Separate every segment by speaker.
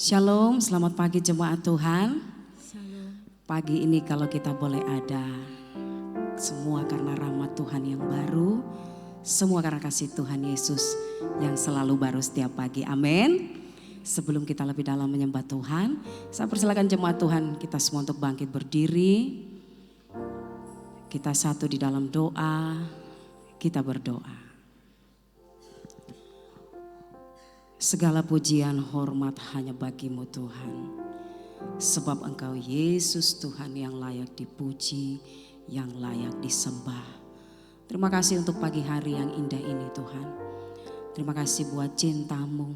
Speaker 1: Shalom, selamat pagi jemaat Tuhan.
Speaker 2: Shalom.
Speaker 1: Pagi ini kalau kita boleh ada, semua karena rahmat Tuhan yang baru, semua karena kasih Tuhan Yesus yang selalu baru setiap pagi. Amin. Sebelum kita lebih dalam menyembah Tuhan, saya persilakan jemaat Tuhan kita semua untuk bangkit berdiri. Kita satu di dalam doa, kita berdoa. Segala pujian hormat hanya bagimu Tuhan. Sebab Engkau Yesus Tuhan yang layak dipuji, yang layak disembah. Terima kasih untuk pagi hari yang indah ini Tuhan. Terima kasih buat cintamu.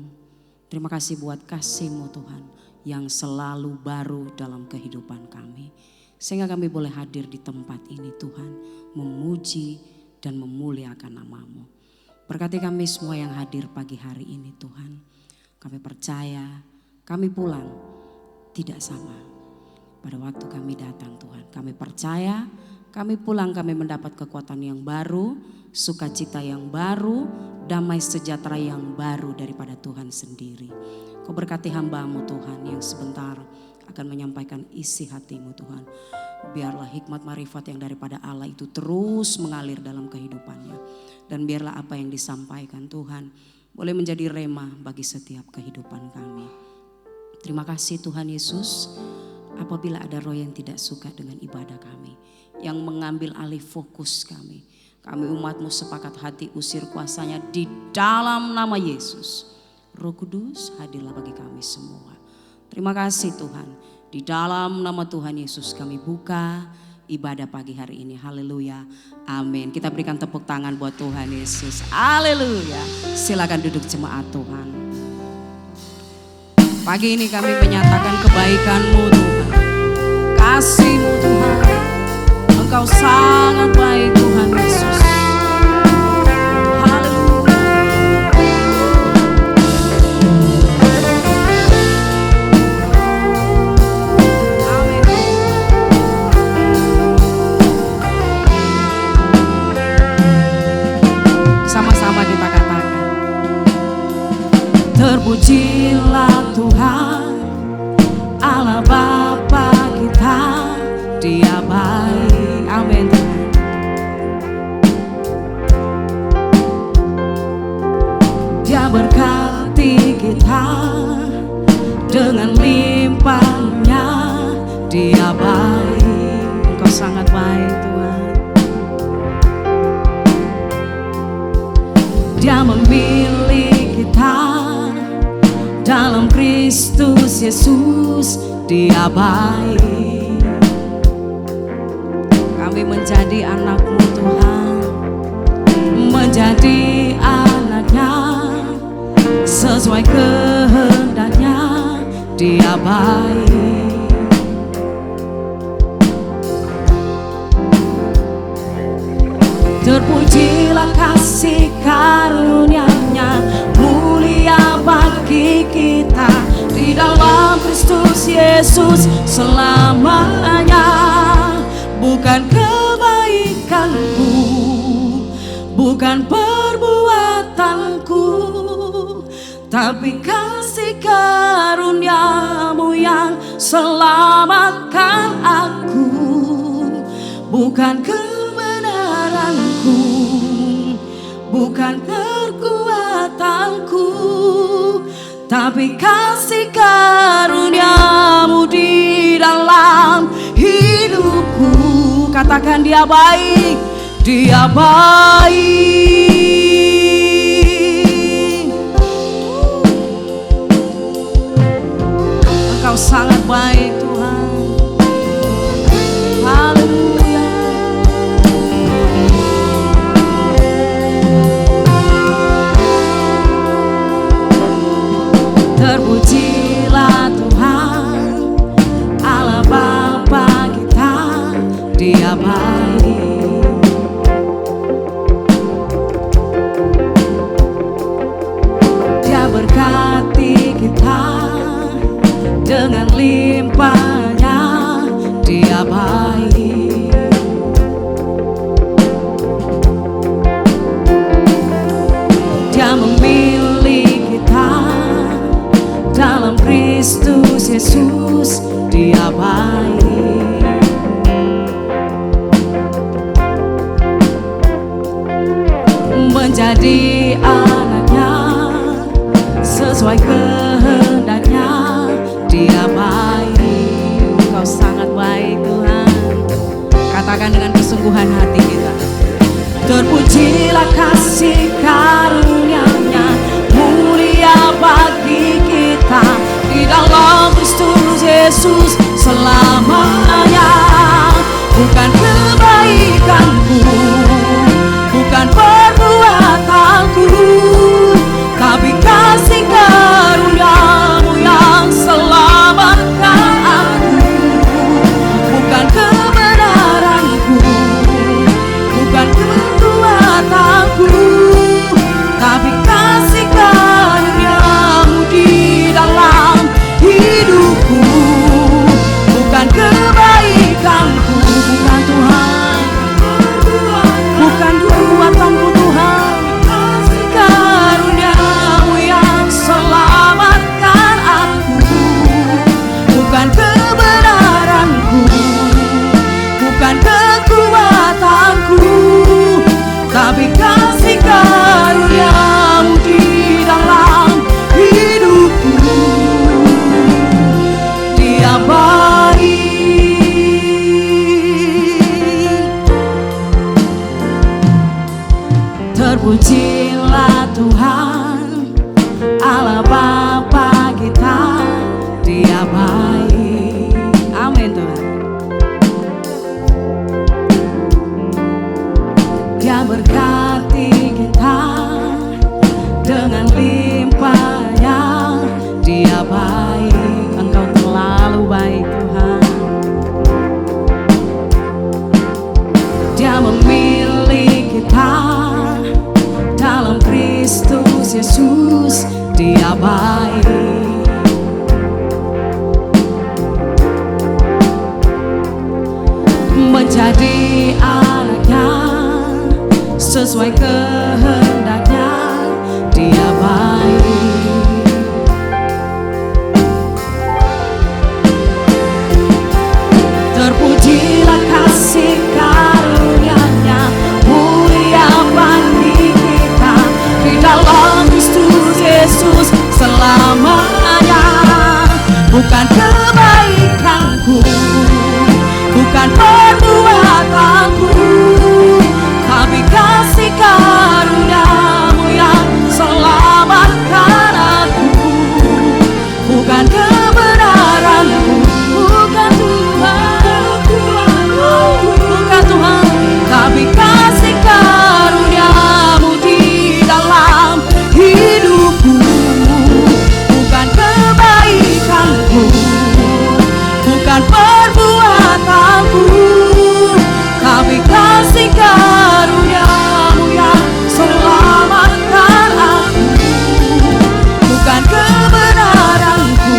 Speaker 1: Terima kasih buat kasih-Mu Tuhan yang selalu baru dalam kehidupan kami. Sehingga kami boleh hadir di tempat ini Tuhan, memuji dan memuliakan nama-Mu. Berkati kami semua yang hadir pagi hari ini Tuhan. Kami percaya kami pulang tidak sama pada waktu kami datang Tuhan. Kami percaya kami pulang kami mendapat kekuatan yang baru, sukacita yang baru, damai sejahtera yang baru daripada Tuhan sendiri. Kau berkati hamba-Mu Tuhan yang sebentar akan menyampaikan isi hati-Mu Tuhan. Biarlah hikmat marifat yang daripada Allah itu terus mengalir dalam kehidupannya. Dan biarlah apa yang disampaikan Tuhan boleh menjadi rema bagi setiap kehidupan kami. Terima kasih Tuhan Yesus, apabila ada roh yang tidak suka dengan ibadah kami, yang mengambil alih fokus kami. Kami umat-Mu sepakat hati usir kuasanya di dalam nama Yesus. Roh Kudus hadirlah bagi kami semua. Terima kasih Tuhan, di dalam nama Tuhan Yesus kami buka ibadah pagi hari ini. Haleluya. Amin. Kita berikan tepuk tangan buat Tuhan Yesus. Haleluya. Silakan duduk jemaat Tuhan. Pagi ini kami menyatakan kebaikan-Mu Tuhan. Kasih-Mu Tuhan. Engkau sangat baik Tuhan Yesus. Terpujilah Tuhan, Allah Bapa kita, Dia baik. Amin. Dia berkati kita dengan limpahnya, Dia baik. Engkau sangat baik Tuhan. Dia memilih kita dalam Kristus Yesus, Dia baik. Kami menjadi anak-Mu Tuhan, menjadi anaknya, sesuai kehendaknya, Dia baik. Terpujilah kasih karunia-Nya, mulia bagi kita di dalam Kristus Yesus selamanya. Bukan kebaikanku, bukan perbuatanku, tapi kasih karunia-Mu yang selamatkan aku. Bukan kebenaranku, bukan kekuatanku, tapi kasih karunia-Mu di dalam hidupku. Katakan Dia baik, Dia baik. Engkau sangat baik Tuhan. Haleluya. Terpujilah Tuhan, Allah Bapa kita, Dia baik. Dia berkati kita dengan limpahnya, Dia baik. Dia memilih kita dalam Kristus kasih karunia-Nya mulia bagi kita di dalam Kristus Yesus selamanya. Bukan kebaikanku, bukan perbuatanku, tapi kasih karunia-Mu yang selamatkan aku. Bukan kebenaranku, bukan kekuatanku, tapi kasih karunia-Mu di dalam hidupku. Bukan kebaikanku, bukan Tuhan, bukan kekuatanku Tuhan, karunia-Mu yang selamatkan aku. Bukan kebenaranku, bukan kekuatanku, tapi kasih karunia-Mu di dalam hidupku. Dia baik, terpujilah Tuhan Allah Bapa kita, Dia baik. Amin Tuhan. Dia berkati kita dengan limpahnya. Dia baik, Engkau terlalu baik Tuhan. Dia memilih kita dalam Kristus Yesus. Dia baik. Menjadi anaknya sesuai kehendaknya. Dia baik. Terpujilah kasih karunia-Nya mulia bagi kita di dalam Kristus Yesus selamanya. Bukan kebaikanku, bukan perbuatanku, tapi kasih karunia-Mu yang selamatkan aku. Bukan kebenaranku, bukan Tuhan, bukan Tuhan, tapi kasih karunia-Mu di dalam hidupku. Bukan kebaikanku, bukan perbuatanku, tapi kasih karunia-Mu yang selamatkan aku. Bukan kebenaranku,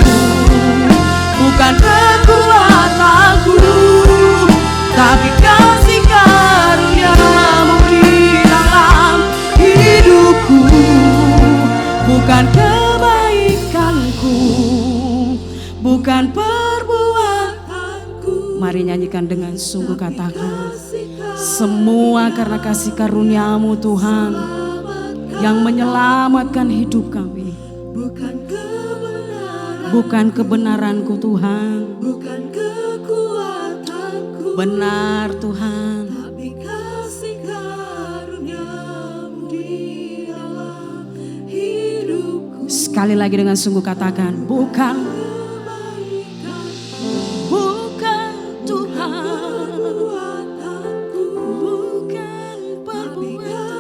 Speaker 1: bukan kekuatanku, tapi kasih karunia-Mu di dalam hidupku. Bukan kebaikanku, bukan perbuatanku. Mari nyanyikan dengan sungguh, katakan semua karena kasih karunia-Mu Tuhan yang menyelamatkan hidup kami. Bukan kebenaranku Tuhan, bukan kekuatanku, benar Tuhan, tapi kasih karunia-Mu di dalam hidupku. Sekali lagi dengan sungguh katakan, bukan Tuhan, bukan perbuatan.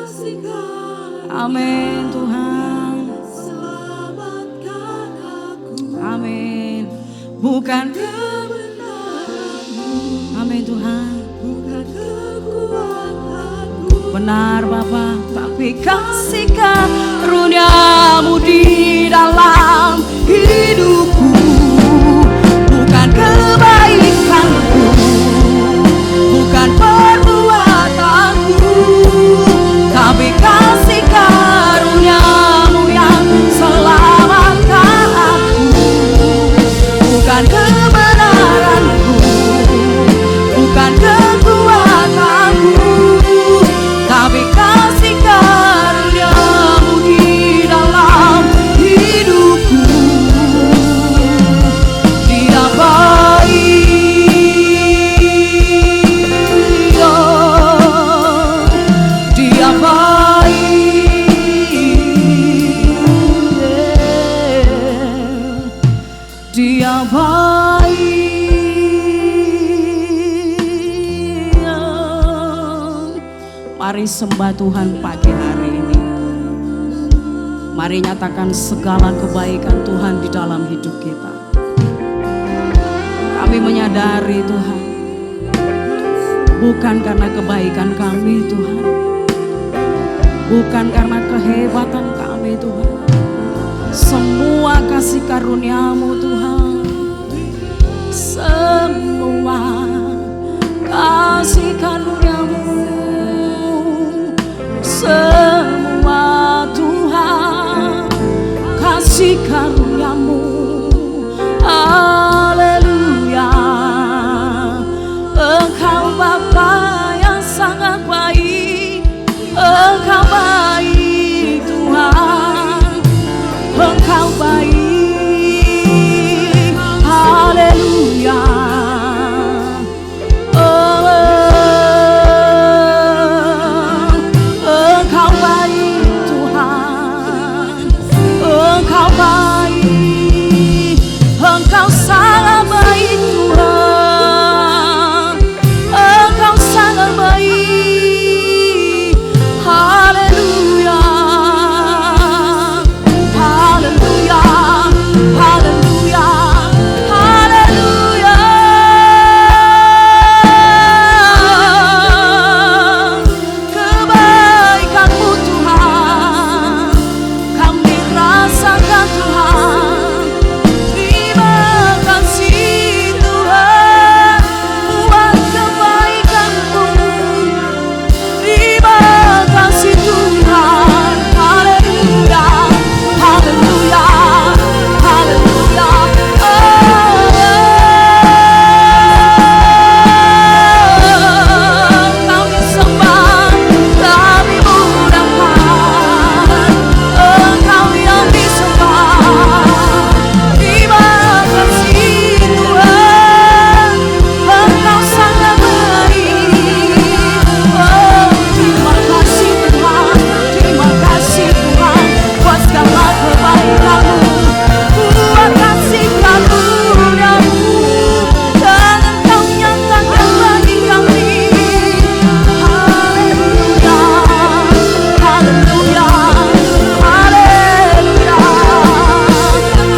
Speaker 1: Amin Tuhan, selamatkan aku. Amin. Bukan kebenaranmu, amin Tuhan, bukan kekuatanku, benar Bapa, tapi kasih karunia-Mu di dalam hidupku. Bukan kebaikanku, bukan perbuatanku, tapi kasih karunia-Mu yang selamatkan aku. Bukan kebenaranku, bukan kekuatanku, tapi kasih karunia-Mu di dalam hidupku. Dia baik. Mari sembah Tuhan pagi hari ini. Mari nyatakan segala kebaikan Tuhan di dalam hidup kita. Kami menyadari Tuhan, bukan karena kebaikan kami Tuhan, bukan karena kehebatan kami Tuhan, semua kasih karunia-Mu Tuhan, semua kasih karunia-Mu, semua Tuhan kasih karunia-Mu. Haleluya, Engkau Bapa yang sangat baik, Engkau baik Tuhan, Engkau baik. Haleluya, Engkau baik Tuhan, Engkau baik, Engkau sangat baik Tuhan, Engkau sangat baik. Haleluya, haleluya, haleluya, haleluya. Kebaikan-Mu Tuhan kami rasakan Tuhan. Terima kasih Tuhan buat kebaikan-Mu. Terima kasih Tuhan. Haleluya, haleluya, haleluya. Kami sembah, kami mudahkan, Engkau yang disembah. Terima kasih Tuhan, Engkau sangat baik. Oh, terima kasih Tuhan, terima kasih Tuhan buat segala kebaikan-Mu, buat kasih karunia-Mu yang Engkau nyatakan bagi kami. Haleluya, haleluya, haleluya.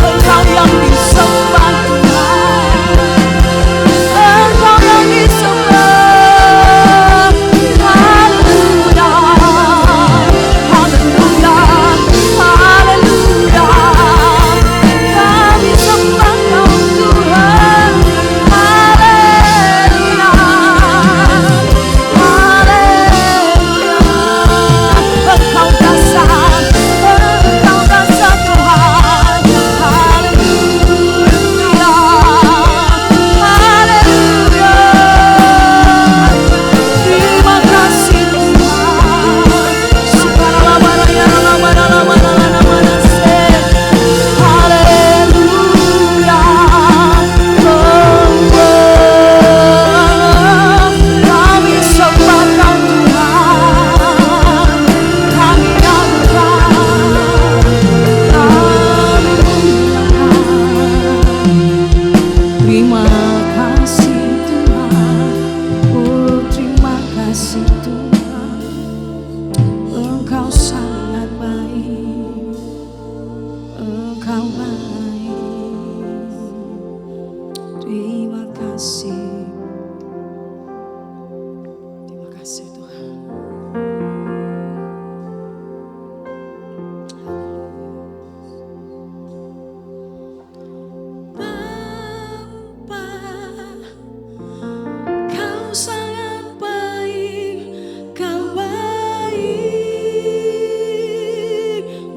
Speaker 1: Engkau yang disembah Tuhan, Engkau yang disembah. Haleluya, haleluya, haleluya. Kami sembah Kau Tuhan. Haleluya, haleluya. Engkau dasar, Engkau dasar Tuhan. Haleluya, haleluya. Terima kasih Tuhan. Subhanallah-baraya-la-la-la-la-la-la-la-la-se. Haleluya. Kami sembah Kau Tuhan. Kami adoran, kami muliakan. Terima kasih Tuhan, oh terima kasih Tuhan, Engkau sangat baik, Engkau baik. Terima kasih, terima kasih Tuhan. Bapa, Kau sangat baik, Kau baik.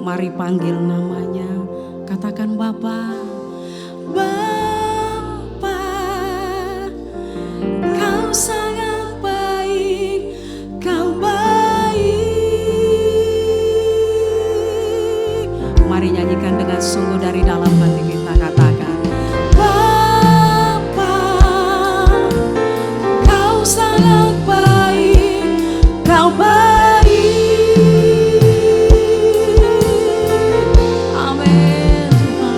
Speaker 1: Mari panggil namanya, katakan Bapa. Bapa, Kau sangat baik, Kau baik. Mari nyanyikan dengan sungguh dari dalam hati kita, katakan Bapa, Kau sangat baik, Kau baik. Amin Tuhan.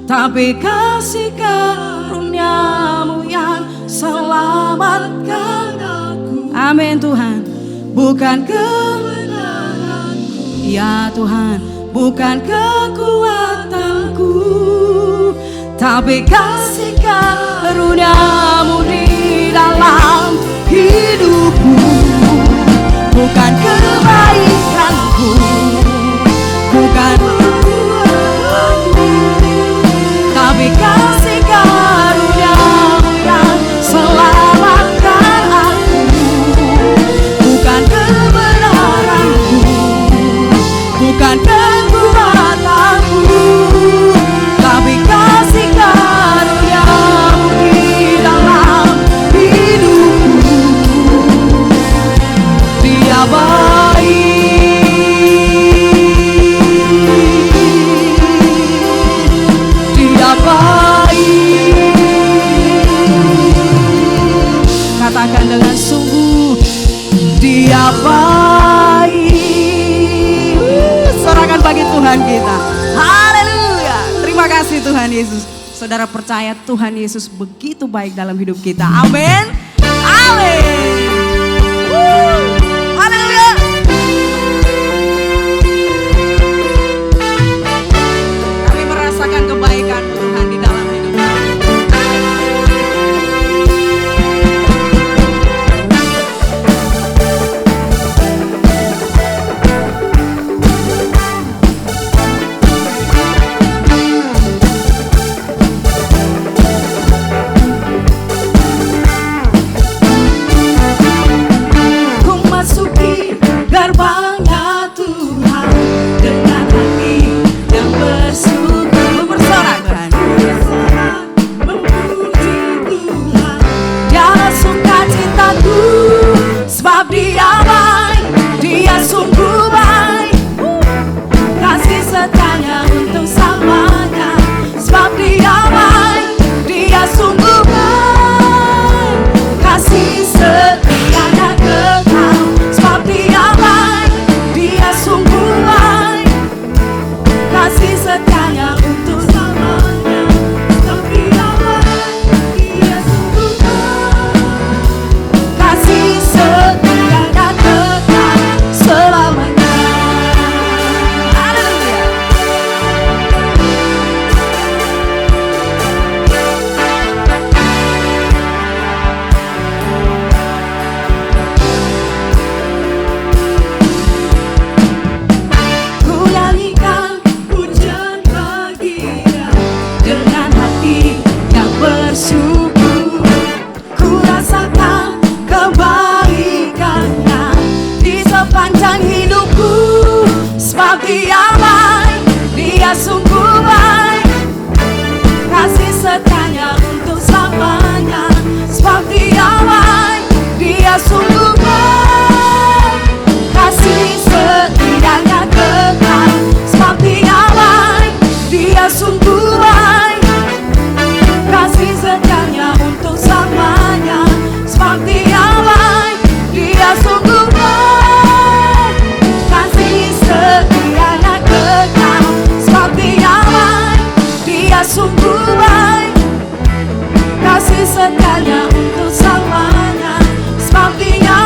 Speaker 1: tapi kasih karunia-Mu yang selamatkan aku. Amin Tuhan. Bukan kebenaranku, ya Tuhan, bukan kekuatanku, tapi kasih karunia-Mu di dalam hidupku. Bukan kebaikanku, bukan tapi kasih karunia-Mu yang selamatkan aku. Bukan kebenaranku, bukan kekuatanku, tapi kasih karunia-Mu di dalam hidupku. Dia katakan dengan sungguh, Dia baik. Sorakan bagi Tuhan kita. Haleluya. Terima kasih Tuhan Yesus. Saudara percaya Tuhan Yesus begitu baik dalam hidup kita. Amin. Amin. Haleluya. Kami merasakan kebaikan-Mu Tuhan di dalam hidup kami. Gerbangnya Tuhan dengan hati yang bersyukur, bersorak Tuhan, memuji Tuhan. Dia sukacitaku sebab Dia baik, Dia sungguh baik. Kasih setianya untuk selamanya sebab Dia baik, Dia sungguh baik. Kasih setianya kekal sebab Dia sungguh baik, kasih setianya untuk selamanya. Tapi Dia baik, Dia sungguh baik, kasih setianya kekal selamanya. Haleluya. Bersyukur, ku rasakan kebaikannya di sepanjang hidupku. Sebab Dia baik, Dia sungguh baik, kasih setianya untuk selamanya. Sebab Dia baik, Dia sungguh baik, kasih setianya kekal. Sebab Dia baik, Dia sungguh baik, kasih setianya untuk selamanya. Sebab Dia baik, Dia sungguh baik, kasih setianya kekal. Sebab Dia baik, Dia sungguh baik, kasih setianya untuk selamanya. Sebab Dia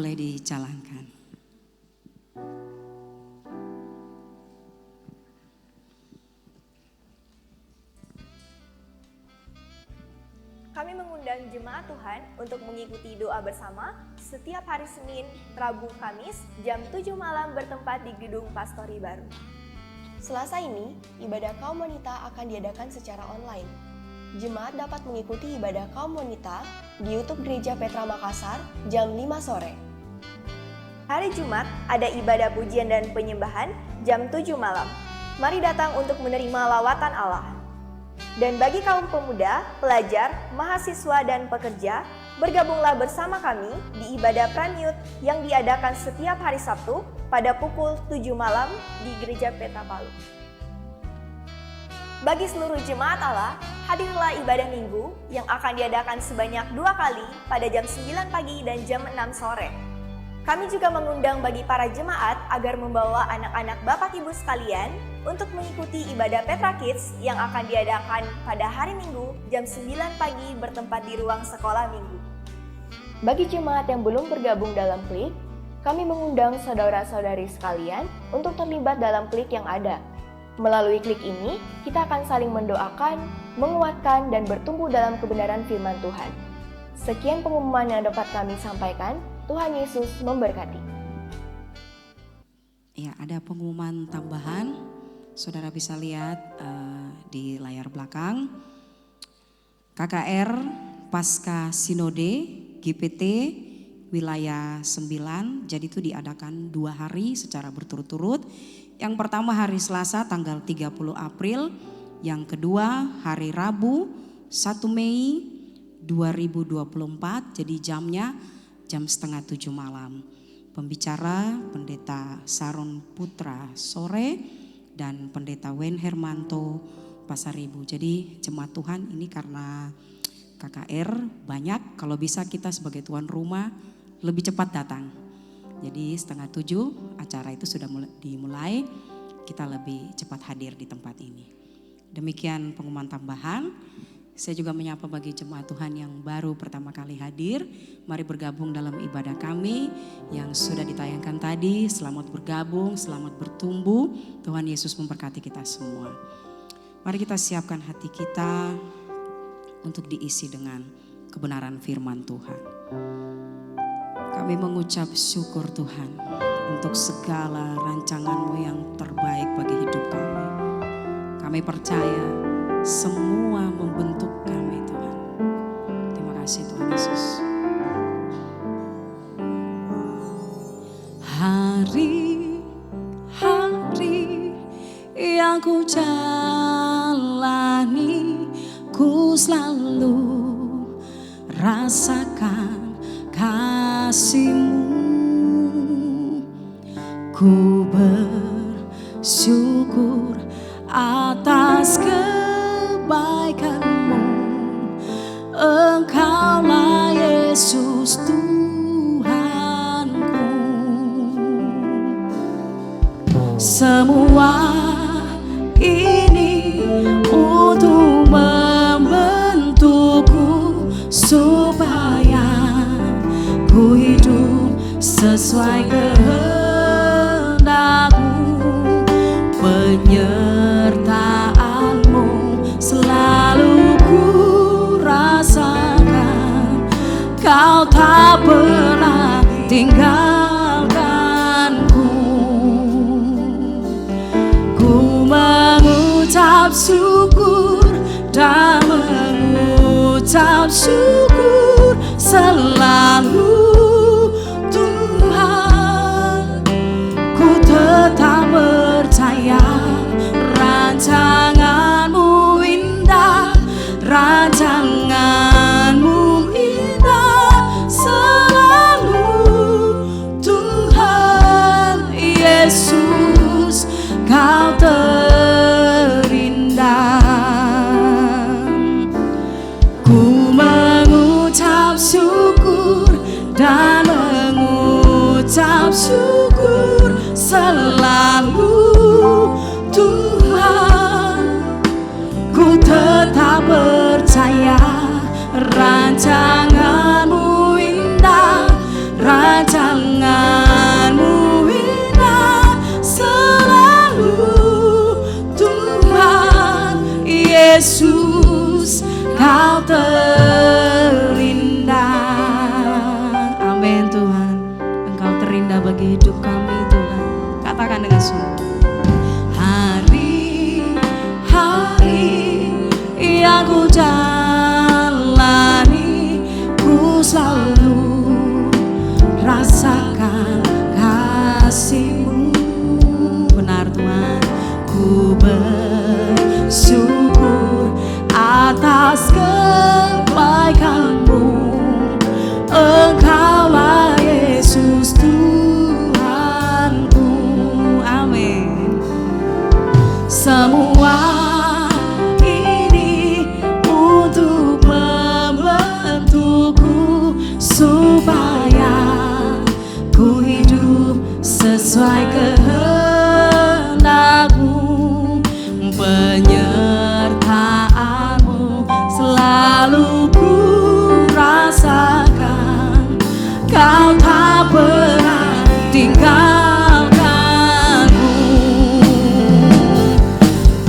Speaker 1: boleh dijalankan.
Speaker 2: Kami mengundang jemaat Tuhan untuk mengikuti doa bersama setiap hari Senin, Rabu, Kamis jam 7 malam bertempat di Gedung Pastori Baru.
Speaker 3: Selasa ini, ibadah kaum wanita akan diadakan secara online. Jemaat dapat mengikuti ibadah kaum wanita di YouTube Gereja Petra Makassar jam 5 sore.
Speaker 2: Hari Jumat ada ibadah pujian dan penyembahan jam 7 malam. Mari datang untuk menerima lawatan Allah. Dan bagi kaum pemuda, pelajar, mahasiswa, dan pekerja, bergabunglah bersama kami di ibadah Pranyut yang diadakan setiap hari Sabtu pada pukul 7 malam di Gereja Petra Palu. Bagi seluruh jemaat Allah, hadirlah ibadah minggu yang akan diadakan sebanyak 2 kali pada jam 9 pagi dan jam 6 sore. Kami juga mengundang bagi para jemaat agar membawa anak-anak Bapak Ibu sekalian untuk mengikuti ibadah Petra Kids yang akan diadakan pada hari Minggu jam 9 pagi bertempat di ruang sekolah minggu.
Speaker 3: Bagi jemaat yang belum bergabung dalam klik, kami mengundang saudara-saudari sekalian untuk terlibat dalam klik yang ada. Melalui klik ini, kita akan saling mendoakan, menguatkan, dan bertumbuh dalam kebenaran firman Tuhan. Sekian pengumuman yang dapat kami sampaikan. Tuhan Yesus memberkati.
Speaker 1: Ya, ada pengumuman tambahan. Saudara bisa lihat di layar belakang. KKR Pasca Sinode GPT wilayah 9. Jadi itu diadakan 2 hari secara berturut-turut. Yang pertama hari Selasa tanggal 30 April. Yang kedua hari Rabu 1 Mei 2024. Jadi jamnya jam 6:30 malam. Pembicara Pendeta Saron Putra Sore dan Pendeta Wen Hermanto Pasaribu. Jadi jemaat Tuhan ini karena KKR banyak, kalau bisa kita sebagai tuan rumah lebih cepat datang. Jadi 6:30 acara itu sudah dimulai, kita lebih cepat hadir di tempat ini. Demikian pengumuman tambahan. Saya juga menyapa bagi jemaat Tuhan yang baru pertama kali hadir. Mari bergabung dalam ibadah kami yang sudah ditayangkan tadi. Selamat bergabung, selamat bertumbuh. Tuhan Yesus memberkati kita semua. Mari kita siapkan hati kita untuk diisi dengan kebenaran firman Tuhan. Kami mengucap syukur Tuhan untuk segala rancangan-Mu yang terbaik bagi hidup kami. Kami percaya semua membentuk kami Tuhan. Terima kasih Tuhan Yesus. Hari-hari yang ku jalani, ku selalu rasakan kasih-Mu. Ku bersyukur atas kebaikan-Mu. Engkaulah Yesus Tuhanku. Semua ini untuk membentukku supaya ku hidup sesuai kehendak-Mu. Penyertaan-Mu selalu ku rasakan. Kau tak pernah tinggalkanku. Ku mengucap syukur dan mengucap syukur selalu Tuhan. Ku tetap percaya rancangan-Mu indah, rancangan-Mu indah selalu Tuhan Yesus, Kau terindah. Ku mengucap syukur Rancanganmu indah selalu Tuhan Yesus, Kau terindah. Amin Tuhan, Engkau terindah bagi hidup kami Tuhan. Katakan dengan sungguh. Hari-hari yang ku jalani, ku selalu rasakan kasih-Mu. Benar Tuhan, ku bersyukur atas kebaikan-Mu. Engkaulah Yesus Tuhanku. Amin. Semua ini untuk membentukku supaya ku hidup sesuai kehendak-Mu. Penyertaan-Mu selalu ku rasakan. Kau tak pernah tinggalkanku.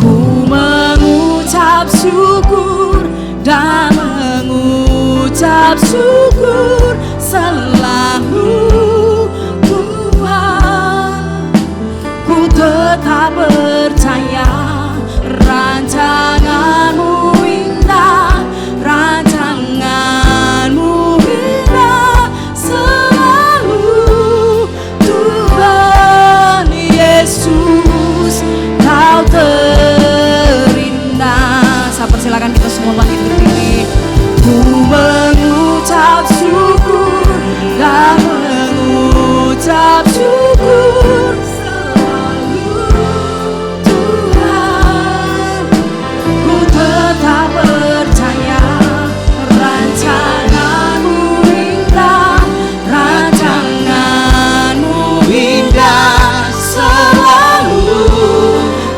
Speaker 1: Ku mengucap syukur dan mengucap syukur selalu Tuhan. Ku tetap percaya rancangan-Mu indah, rancangan-Mu indah selalu Tuhan Yesus, Kau terindah. Saya persilakan kita semua bangkit berdiri. Ku mengucap syukur dan mengucap syukur selalu Tuhan. Ku tetap percaya rancangan-Mu indah, rancangan-Mu indah selalu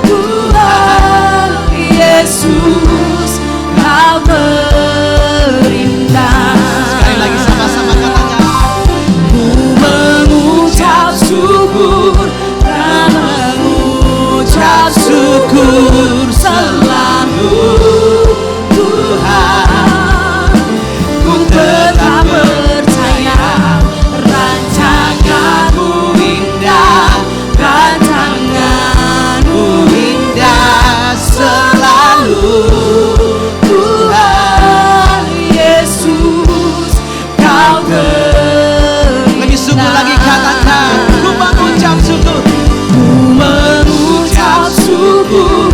Speaker 1: Tuhan Yesus, Kau terindah.
Speaker 4: Sekali lagi sama-sama katakan.
Speaker 1: Ku mengucap syukur dan mengucap syukur selalu Tuhan. Ku tetap percaya rancangan-Mu indah, rancangan-Mu indah selalu Tuhan Yesus, Kau terindah.
Speaker 4: Lebih sungguh lagi katakan. Ku mengucap syukur.
Speaker 1: Ku mengucap syukur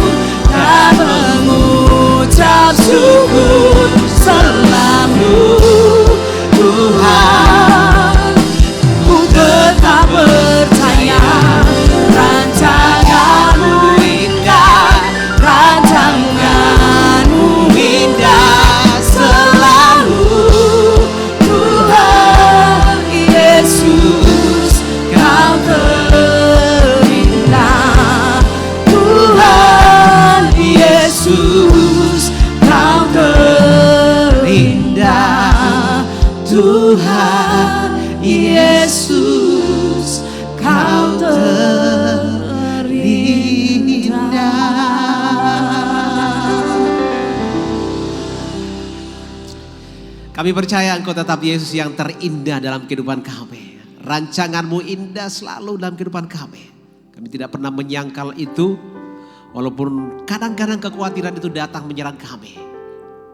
Speaker 1: dan mengucap syukur selalu Tuhan. Ku tetap percaya rancangan-Mu indah, rancangan-Mu indah selalu Tuhan Yesus, Kau terindah. Tuhan Yesus, Kau terindah. Tuhan Yesus, Kau terindah.
Speaker 4: Kami percaya Engkau tetap Yesus yang terindah dalam kehidupan kami. Rancangan-Mu indah selalu dalam kehidupan kami. Kami tidak pernah menyangkal itu. Walaupun kadang-kadang kekhawatiran itu datang menyerang kami.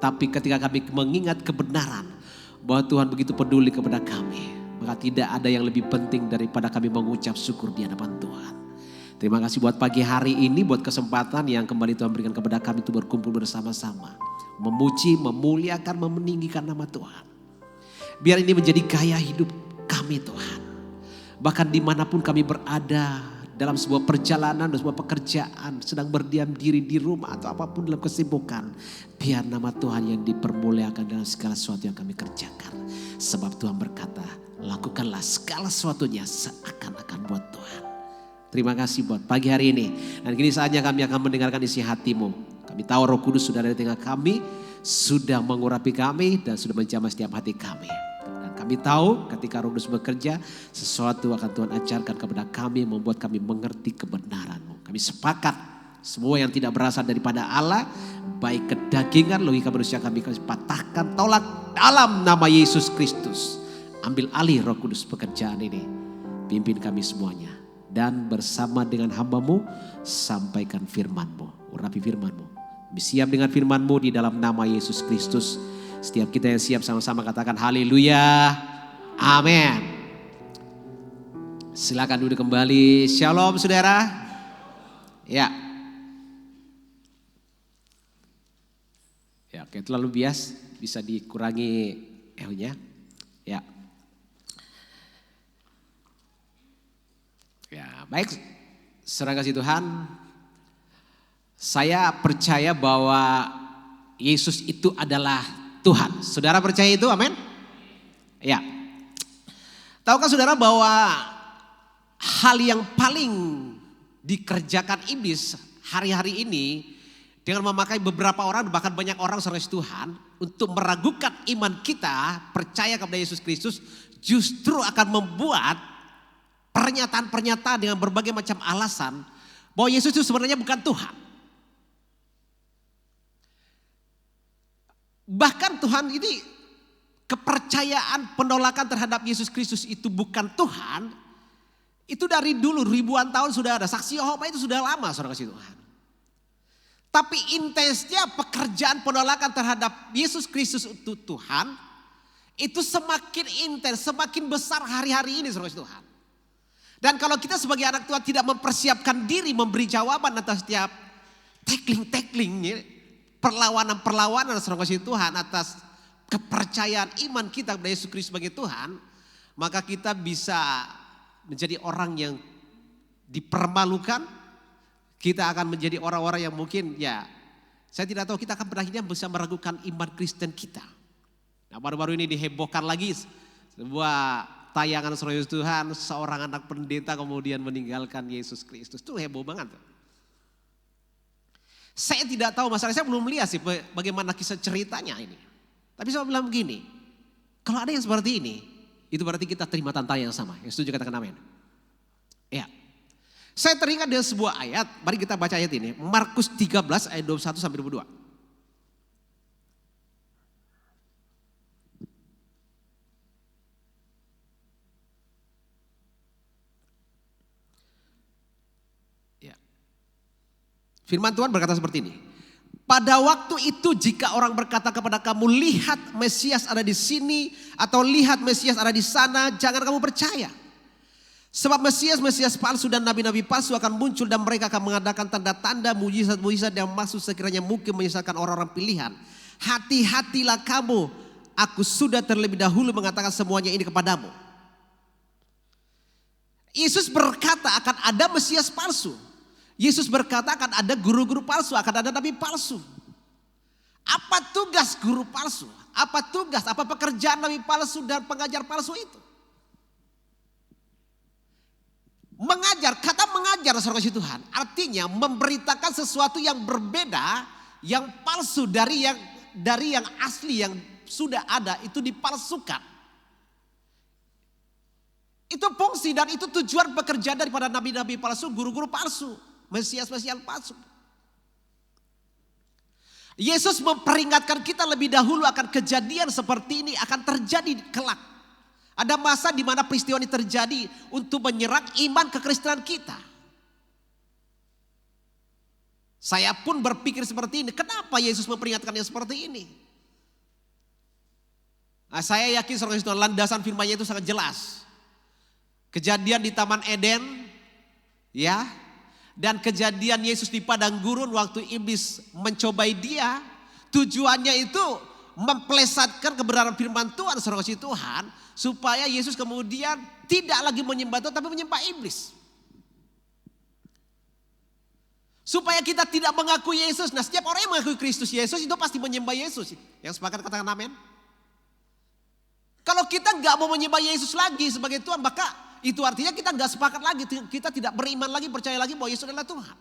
Speaker 4: Tapi ketika kami mengingat kebenaran bahwa Tuhan begitu peduli kepada kami, maka tidak ada yang lebih penting daripada kami mengucap syukur di hadapan Tuhan. Terima kasih buat pagi hari ini, buat kesempatan yang kembali Tuhan berikan kepada kami untuk berkumpul bersama-sama. Memuji, memuliakan, meninggikan nama Tuhan. Biar ini menjadi gaya hidup kami Tuhan. Bahkan dimanapun kami berada, dalam sebuah perjalanan, dalam sebuah pekerjaan, sedang berdiam diri di rumah atau apapun dalam kesibukan. Biar nama Tuhan yang dipermuliakan dalam segala sesuatu yang kami kerjakan. Sebab Tuhan berkata, lakukanlah segala sesuatunya seakan-akan buat Tuhan. Terima kasih buat pagi hari ini. Dan kini saatnya kami akan mendengarkan isi hatimu. Kami tahu Roh Kudus sudah ada di tengah kami, sudah mengurapi kami dan sudah menjamah setiap hati kami. Dan kami Kami tahu ketika Roh Kudus bekerja, sesuatu akan Tuhan ajarkan kepada kami, membuat kami mengerti kebenaran-Mu. Kami sepakat semua yang tidak berasal daripada Allah, baik kedagingan, logika manusia kami patahkan, tolak dalam nama Yesus Kristus. Ambil alih Roh Kudus pekerjaan ini. Pimpin kami semuanya. Dan bersama dengan hamba-Mu, sampaikan firman-Mu, urapi firman-Mu. Kami siap dengan firman-Mu di dalam nama Yesus Kristus. Setiap kita yang siap sama-sama katakan haleluya, amin. Silakan duduk kembali. Shalom saudara. Ya. Ya, oke, terlalu bias, bisa dikurangi ehonya. Ya. Ya, baik. Saudara kasih Tuhan, saya percaya bahwa Yesus itu adalah Tuhan. Saudara percaya itu? Amin. Ya. Tahukah saudara bahwa hal yang paling dikerjakan iblis hari-hari ini dengan memakai beberapa orang, bahkan banyak orang saudara Tuhan, untuk meragukan iman kita percaya kepada Yesus Kristus, justru akan membuat pernyataan-pernyataan dengan berbagai macam alasan bahwa Yesus itu sebenarnya bukan Tuhan. Bahkan Tuhan ini, kepercayaan penolakan terhadap Yesus Kristus itu bukan Tuhan, itu dari dulu ribuan tahun sudah ada. Saksi Yehova itu sudah lama saudara kasih Tuhan. Tapi intensnya pekerjaan penolakan terhadap Yesus Kristus itu Tuhan, itu semakin intens, semakin besar hari-hari ini saudara kasih Tuhan. Dan kalau kita sebagai anak Tuhan tidak mempersiapkan diri memberi jawaban atas setiap tackling, perlawanan saudara kasih Tuhan atas kepercayaan iman kita kepada Yesus Kristus sebagai Tuhan, maka kita bisa menjadi orang yang dipermalukan. Kita akan menjadi orang-orang yang mungkin saya tidak tahu, kita akan berakhirnya bisa meragukan iman Kristen kita. Nah, baru-baru ini dihebohkan lagi sebuah tayangan saudara Tuhan, seorang anak pendeta kemudian meninggalkan Yesus Kristus. Itu heboh banget. Saya tidak tahu, masalah saya belum lihat sih bagaimana kisah ceritanya ini. Tapi saya bilang begini, kalau ada yang seperti ini, itu berarti kita terima tantangan yang sama. Yang setuju katakan amin. Ya. Saya teringat dengan sebuah ayat, mari kita baca ayat ini. Markus 13 ayat 21 sampai 22. Firman Tuhan berkata seperti ini. Pada waktu itu jika orang berkata kepada kamu, lihat Mesias ada di sini, atau lihat Mesias ada di sana, jangan kamu percaya. Sebab Mesias palsu dan nabi-nabi palsu akan muncul, dan mereka akan mengadakan tanda-tanda, mujizat-mujizat yang maksud sekiranya mungkin menyesatkan orang-orang pilihan. Hati-hatilah kamu, aku sudah terlebih dahulu mengatakan semuanya ini kepadamu. Yesus berkata akan ada Mesias palsu. Yesus berkata akan ada guru-guru palsu, akan ada nabi palsu. Apa tugas guru palsu? Apa tugas, apa pekerjaan nabi palsu dan pengajar palsu itu? Mengajar, kata mengajar saudara kasih Tuhan, artinya memberitakan sesuatu yang berbeda, yang palsu dari yang asli, yang sudah ada itu dipalsukan. Itu fungsi dan itu tujuan pekerjaan daripada nabi-nabi palsu, guru-guru palsu. Mesias palsu. Yesus memperingatkan kita lebih dahulu akan kejadian seperti ini akan terjadi kelak. Ada masa di mana peristiwa ini terjadi untuk menyerang iman kekristenan kita. Saya pun berpikir seperti ini. Kenapa Yesus memperingatkannya seperti ini? Nah, saya yakin saudara, landasan firman-Nya itu sangat jelas. Kejadian di Taman Eden, ya. Dan kejadian Yesus di padang gurun waktu iblis mencobai dia, tujuannya itu mempelesatkan kebenaran firman Tuhan, saudara kasih Tuhan, supaya Yesus kemudian tidak lagi menyembah Tuhan tapi menyembah iblis. Supaya kita tidak mengakui Yesus. Nah, setiap orang yang mengakui Kristus Yesus itu pasti menyembah Yesus. Yang sepakat katakan amin. Kalau kita nggak mau menyembah Yesus lagi sebagai Tuhan, maka itu artinya kita nggak sepakat lagi, kita tidak beriman lagi, percaya lagi bahwa Yesus adalah Tuhan.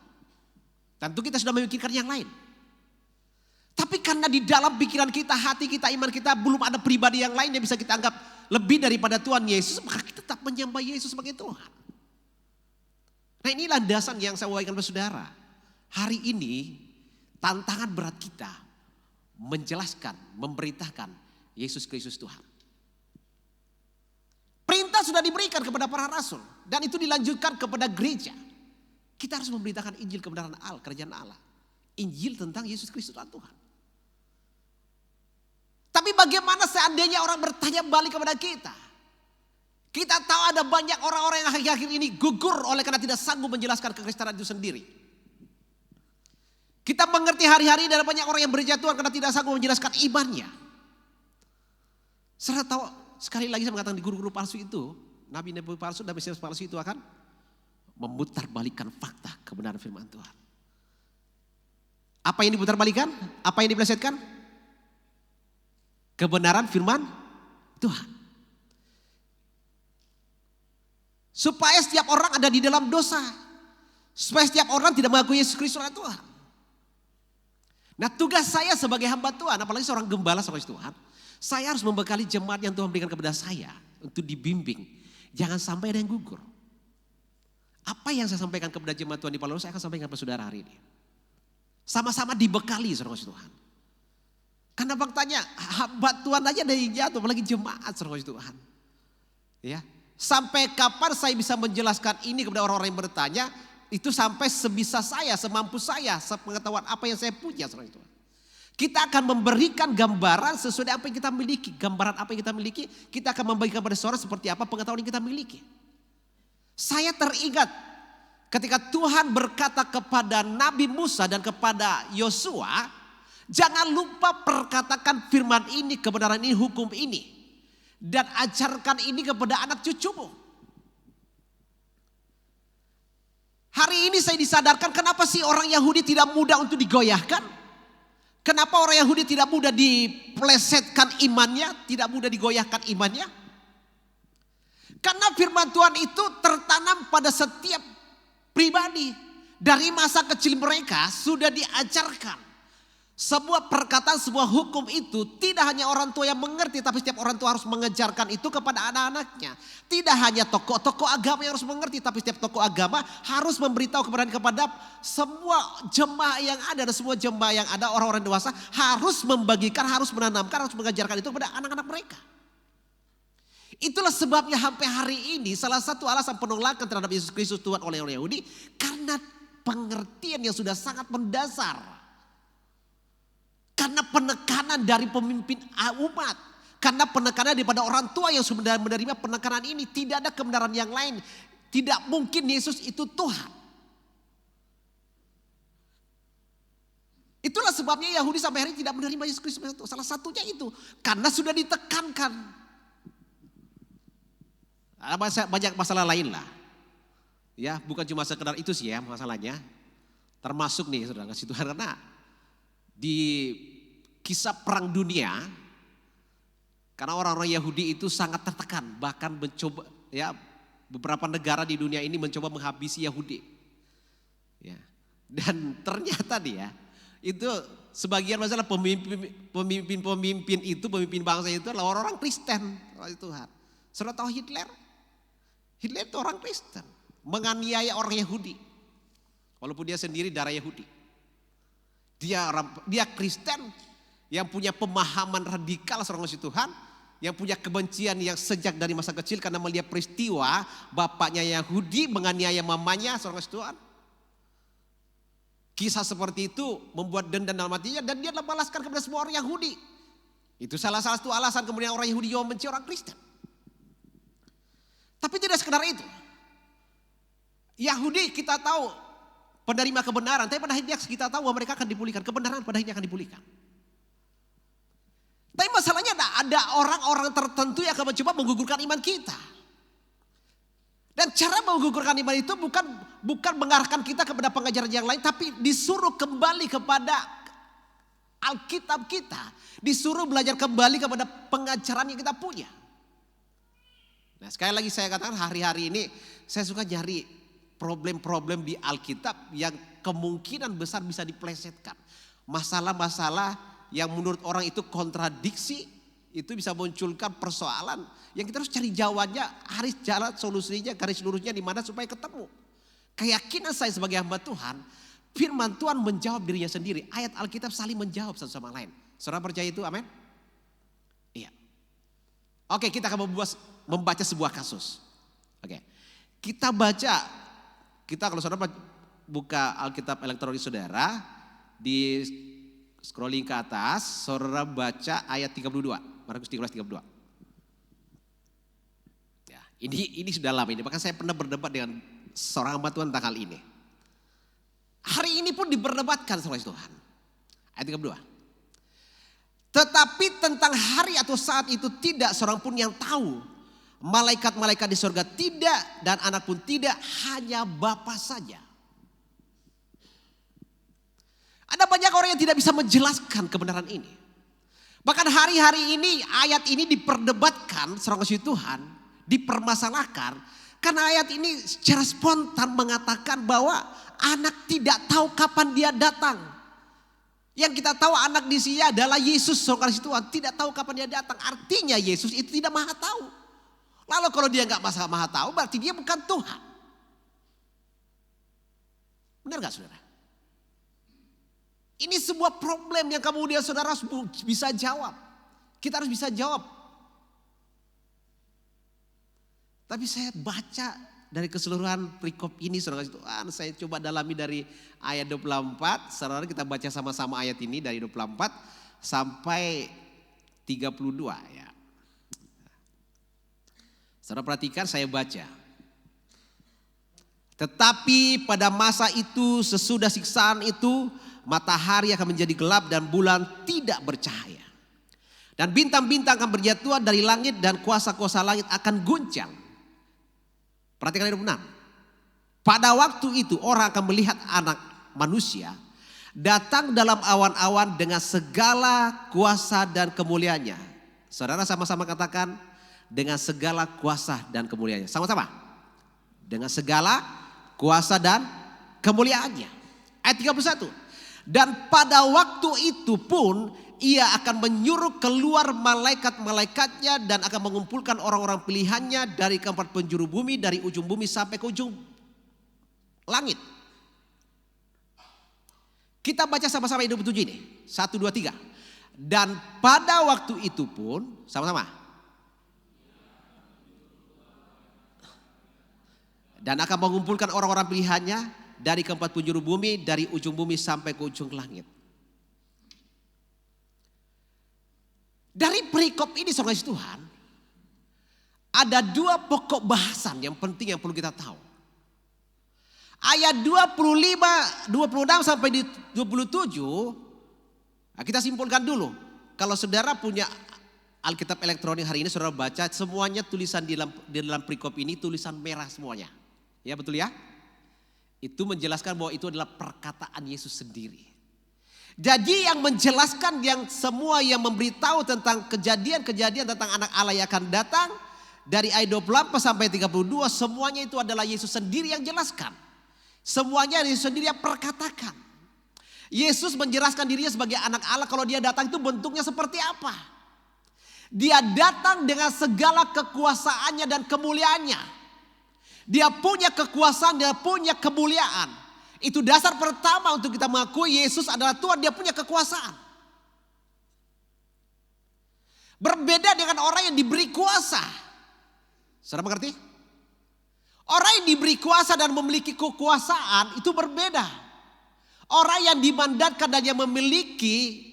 Speaker 4: Tentu kita sudah memikirkan yang lain. Tapi karena di dalam pikiran kita, hati kita, iman kita belum ada pribadi yang lain yang bisa kita anggap lebih daripada Tuhan Yesus, maka kita tetap menyembah Yesus sebagai Tuhan. Nah, ini landasan yang saya bawakan kepada saudara. Hari ini tantangan berat kita menjelaskan, memberitakan Yesus Kristus Tuhan. Perintah sudah diberikan kepada para rasul dan itu dilanjutkan kepada gereja. Kita harus memberitakan Injil kebenaran Allah, kerajaan Allah. Injil tentang Yesus Kristus Tuhan. Tapi bagaimana seandainya orang bertanya balik kepada kita? Kita tahu ada banyak orang-orang yang akhir-akhir ini gugur oleh karena tidak sanggup menjelaskan kekristenan itu sendiri. Kita mengerti hari-hari ada banyak orang yang berjatuhan karena tidak sanggup menjelaskan imannya. Saudara tahu, sekali lagi saya mengatakan di guru-guru palsu itu, nabi-nabi palsu dan mesias palsu itu akan memutarbalikkan fakta kebenaran firman Tuhan. Apa yang diputarbalikkan? Apa yang dipelesetkan? Kebenaran firman Tuhan. Supaya setiap orang ada di dalam dosa. Supaya setiap orang tidak mengakui Yesus Kristus adalah Tuhan. Nah, tugas saya sebagai hamba Tuhan, apalagi seorang gembala sebagai Tuhan, saya harus membekali jemaat yang Tuhan berikan kepada saya untuk dibimbing. Jangan sampai ada yang gugur. Apa yang saya sampaikan kepada jemaat Tuhan di Palembang, saya akan sampaikan kepada saudara hari ini. Sama-sama dibekali saudara Tuhan. Karena faktanya hamba Tuhan aja ada yang jatuh, apalagi jemaat saudara Tuhan. Ya, sampai kapan saya bisa menjelaskan ini kepada orang-orang yang bertanya? Itu sampai sebisa saya, semampu saya, sepengetahuan apa yang saya punya saudara Tuhan. Kita akan memberikan gambaran sesuai dengan apa yang kita miliki. Gambaran apa yang kita miliki, kita akan membagikan kepada saudara seperti apa pengetahuan yang kita miliki. Saya teringat ketika Tuhan berkata kepada Nabi Musa dan kepada Yosua, jangan lupa perkatakan firman ini, kebenaran ini, hukum ini. Dan ajarkan ini kepada anak cucumu. Hari ini saya disadarkan kenapa sih orang Yahudi tidak mudah untuk digoyahkan. Kenapa orang Yahudi tidak mudah diplesetkan imannya, tidak mudah digoyahkan imannya. Karena firman Tuhan itu tertanam pada setiap pribadi. Dari masa kecil mereka sudah diajarkan. Sebuah perkataan, sebuah hukum itu tidak hanya orang tua yang mengerti, tapi setiap orang tua harus mengejarkan itu kepada anak-anaknya. Tidak hanya tokoh-tokoh agama yang harus mengerti, tapi setiap tokoh agama harus memberitahu kepada semua jemaah yang ada dan semua jemaah yang ada, orang-orang dewasa harus membagikan, harus menanamkan, harus mengajarkan itu kepada anak-anak mereka. Itulah sebabnya sampai hari ini salah satu alasan penolakan terhadap Yesus Kristus Tuhan oleh orang Yahudi karena pengertian yang sudah sangat mendasar. Karena penekanan dari pemimpin umat. Karena penekanan daripada orang tua yang sudah menerima penekanan ini. Tidak ada kebenaran yang lain. Tidak mungkin Yesus itu Tuhan. Itulah sebabnya Yahudi sampai hari ini tidak menerima Yesus Kristus. Salah satunya itu. Karena sudah ditekankan. Banyak masalah lain lah. Ya, bukan cuma sekedar itu sih ya masalahnya. Termasuk nih saudara kasih Tuhan, karena di kisah perang dunia, karena orang-orang Yahudi itu sangat tertekan, bahkan mencoba ya beberapa negara di dunia ini mencoba menghabisi Yahudi. Ya. Dan ternyata dia itu sebagian masalah pemimpin itu, pemimpin bangsa itu adalah orang-orang Kristen, Tuhan. Saudara tahu Hitler? Hitler itu orang Kristen, menganiaya orang Yahudi, walaupun dia sendiri darah Yahudi. Dia Kristen yang punya pemahaman radikal seorang kasih Tuhan, yang punya kebencian yang sejak dari masa kecil karena melihat peristiwa bapaknya Yahudi menganiaya mamanya seorang kasih Tuhan. Kisah seperti itu membuat dendam dalam hatinya dan dia membalaskan kepada semua orang Yahudi. Itu salah satu alasan kemudian orang Yahudi juga membenci orang Kristen. Tapi tidak sekedar itu. Yahudi kita tahu penerima kebenaran, tapi pada akhirnya kita tahu bahwa mereka akan dipulihkan. Kebenaran pada akhirnya akan dipulihkan. Tapi masalahnya ada orang-orang tertentu yang akan mencoba menggugurkan iman kita. Dan cara menggugurkan iman itu bukan mengarahkan kita kepada pengajaran yang lain, tapi disuruh kembali kepada Alkitab kita. Disuruh belajar kembali kepada pengajaran yang kita punya. Nah, sekali lagi saya katakan hari-hari ini saya suka nyari problem-problem di Alkitab yang kemungkinan besar bisa diplesetkan. Masalah-masalah yang menurut orang itu kontradiksi Itu bisa munculkan persoalan yang kita harus cari jawabannya, harus jalan solusinya, garis lurusnya di mana supaya ketemu. Keyakinan saya sebagai hamba Tuhan, firman Tuhan menjawab dirinya sendiri. Ayat Alkitab saling menjawab satu sama lain. Saudara percaya itu? Amin? Iya. Oke, kita akan membaca sebuah kasus. Oke. Kita kalau saudara buka Alkitab elektronik saudara, di scrolling ke atas, saudara baca ayat 32. Markus 13:32. Ya, ini sudah lama ini. Bahkan saya pernah berdebat dengan seorang hamba Tuhan tentang hal ini. Hari ini pun diperdebatkan sama Tuhan. Ayat 32. Tetapi tentang hari atau saat itu tidak seorang pun yang tahu. Malaikat-malaikat di surga tidak dan anak pun tidak, hanya Bapa saja. Ada banyak orang yang tidak bisa menjelaskan kebenaran ini. Bahkan hari-hari ini ayat ini diperdebatkan seorang kasih Tuhan, dipermasalahkan. Karena ayat ini secara spontan mengatakan bahwa anak tidak tahu kapan dia datang. Yang kita tahu anak di sini adalah Yesus, seorang kasih Tuhan, tidak tahu kapan dia datang. Artinya Yesus itu tidak maha tahu. Lalu kalau dia nggak maha tahu berarti dia bukan Tuhan. Benar gak saudara? Ini sebuah problem yang kemudian saudara harus bisa jawab. Kita harus bisa jawab. Tapi saya baca dari keseluruhan perikop ini saudara Tuhan, saya coba dalami dari ayat 24. Saudara kita baca sama-sama ayat ini dari 24 sampai 32 ya. Saudara perhatikan saya baca. Tetapi pada masa itu sesudah siksaan itu matahari akan menjadi gelap dan bulan tidak bercahaya. Dan bintang-bintang akan berjatuhan dari langit dan kuasa-kuasa langit akan guncang. Perhatikan ayat 26. Pada waktu itu orang akan melihat anak manusia datang dalam awan-awan dengan segala kuasa dan kemuliaannya. Saudara sama-sama katakan dengan segala kuasa dan kemuliaannya. Sama-sama. Dengan segala kuasa dan kemuliaannya. Ayat 31. Dan pada waktu itu pun ia akan menyuruh keluar malaikat-malaikatnya dan akan mengumpulkan orang-orang pilihannya dari keempat penjuru bumi, dari ujung bumi sampai ke ujung langit. Kita baca sama-sama ayat 27 ini. 1, 2, 3. Dan pada waktu itu pun, sama-sama. Dan akan mengumpulkan orang-orang pilihannya dari keempat penjuru bumi, dari ujung bumi sampai ke ujung langit. Dari perikop ini saudara Tuhan, ada dua pokok bahasan yang penting yang perlu kita tahu. Ayat 25, 26 sampai di 27, nah kita simpulkan dulu. Kalau saudara punya Alkitab elektronik hari ini, saudara baca semuanya tulisan di dalam perikop ini tulisan merah semuanya. Ya betul ya? Itu menjelaskan bahwa itu adalah perkataan Yesus sendiri. Jadi yang menjelaskan yang semua yang memberitahu tentang kejadian-kejadian tentang anak Allah yang akan datang. Dari ayat 24 sampai 32 semuanya itu adalah Yesus sendiri yang jelaskan. Semuanya Yesus sendiri yang perkatakan. Yesus menjelaskan dirinya sebagai anak Allah kalau dia datang itu bentuknya seperti apa. Dia datang dengan segala kekuasaannya dan kemuliaannya. Dia punya kekuasaan, dia punya kemuliaan. Itu dasar pertama untuk kita mengakui Yesus adalah Tuhan, dia punya kekuasaan. Berbeda dengan orang yang diberi kuasa. Saudara mengerti? Orang yang diberi kuasa dan memiliki kekuasaan itu berbeda. Orang yang dimandatkan dan yang memiliki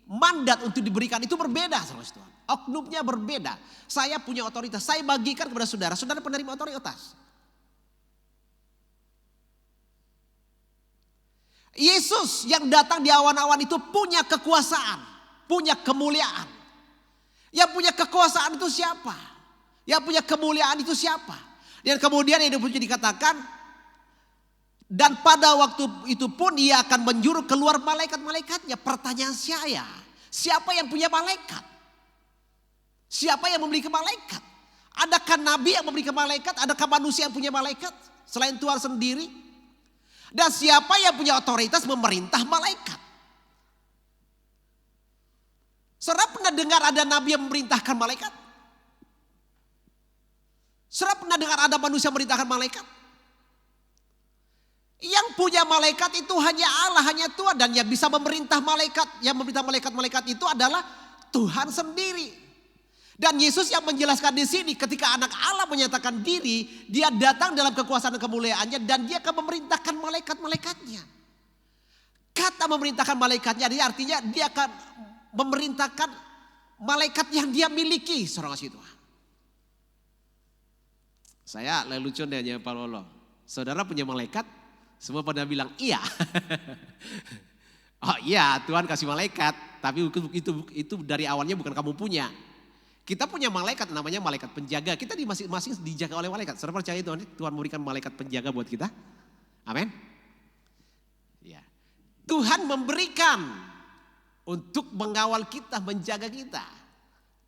Speaker 4: mandat untuk diberikan itu berbeda. Saudara. Oknumnya berbeda. Saya punya otoritas, saya bagikan kepada saudara, saudara penerima otoritas. Yesus yang datang di awan-awan itu punya kekuasaan, punya kemuliaan. Yang punya kekuasaan itu siapa? Yang punya kemuliaan itu siapa? Dan kemudian yang dikatakan, dan pada waktu itu pun ia akan menyuruh keluar malaikat-malaikatnya. Pertanyaan saya, siapa yang punya malaikat? Siapa yang memiliki malaikat? Adakah nabi yang memiliki malaikat? Adakah manusia yang punya malaikat? Selain Tuhan sendiri? Dan siapa yang punya otoritas memerintah malaikat? Saudara pernah dengar ada nabi yang memerintahkan malaikat? Saudara pernah dengar ada manusia memerintahkan malaikat? Yang punya malaikat itu hanya Allah, hanya Tuhan. Dan yang bisa memerintah malaikat, yang memerintah malaikat-malaikat itu adalah Tuhan sendiri. Dan Yesus yang menjelaskan di sini ketika anak Allah menyatakan diri, dia datang dalam kekuasaan dan kemuliaannya dan dia akan memerintahkan malaikat-malaikatnya. Kata memerintahkan malaikatnya artinya dia akan memerintahkan malaikat yang dia miliki, saudara kasih Tuhan. Saya lelucon dengan Pak Lolo. Saudara punya malaikat, semua pada bilang iya. Oh iya, Tuhan kasih malaikat, tapi itu dari awalnya bukan kamu punya. Kita punya malaikat namanya malaikat penjaga. Kita di masing-masing dijaga oleh malaikat. Saudara percaya Tuhan memberikan malaikat penjaga buat kita? Amin. Ya. Tuhan memberikan untuk mengawal kita, menjaga kita.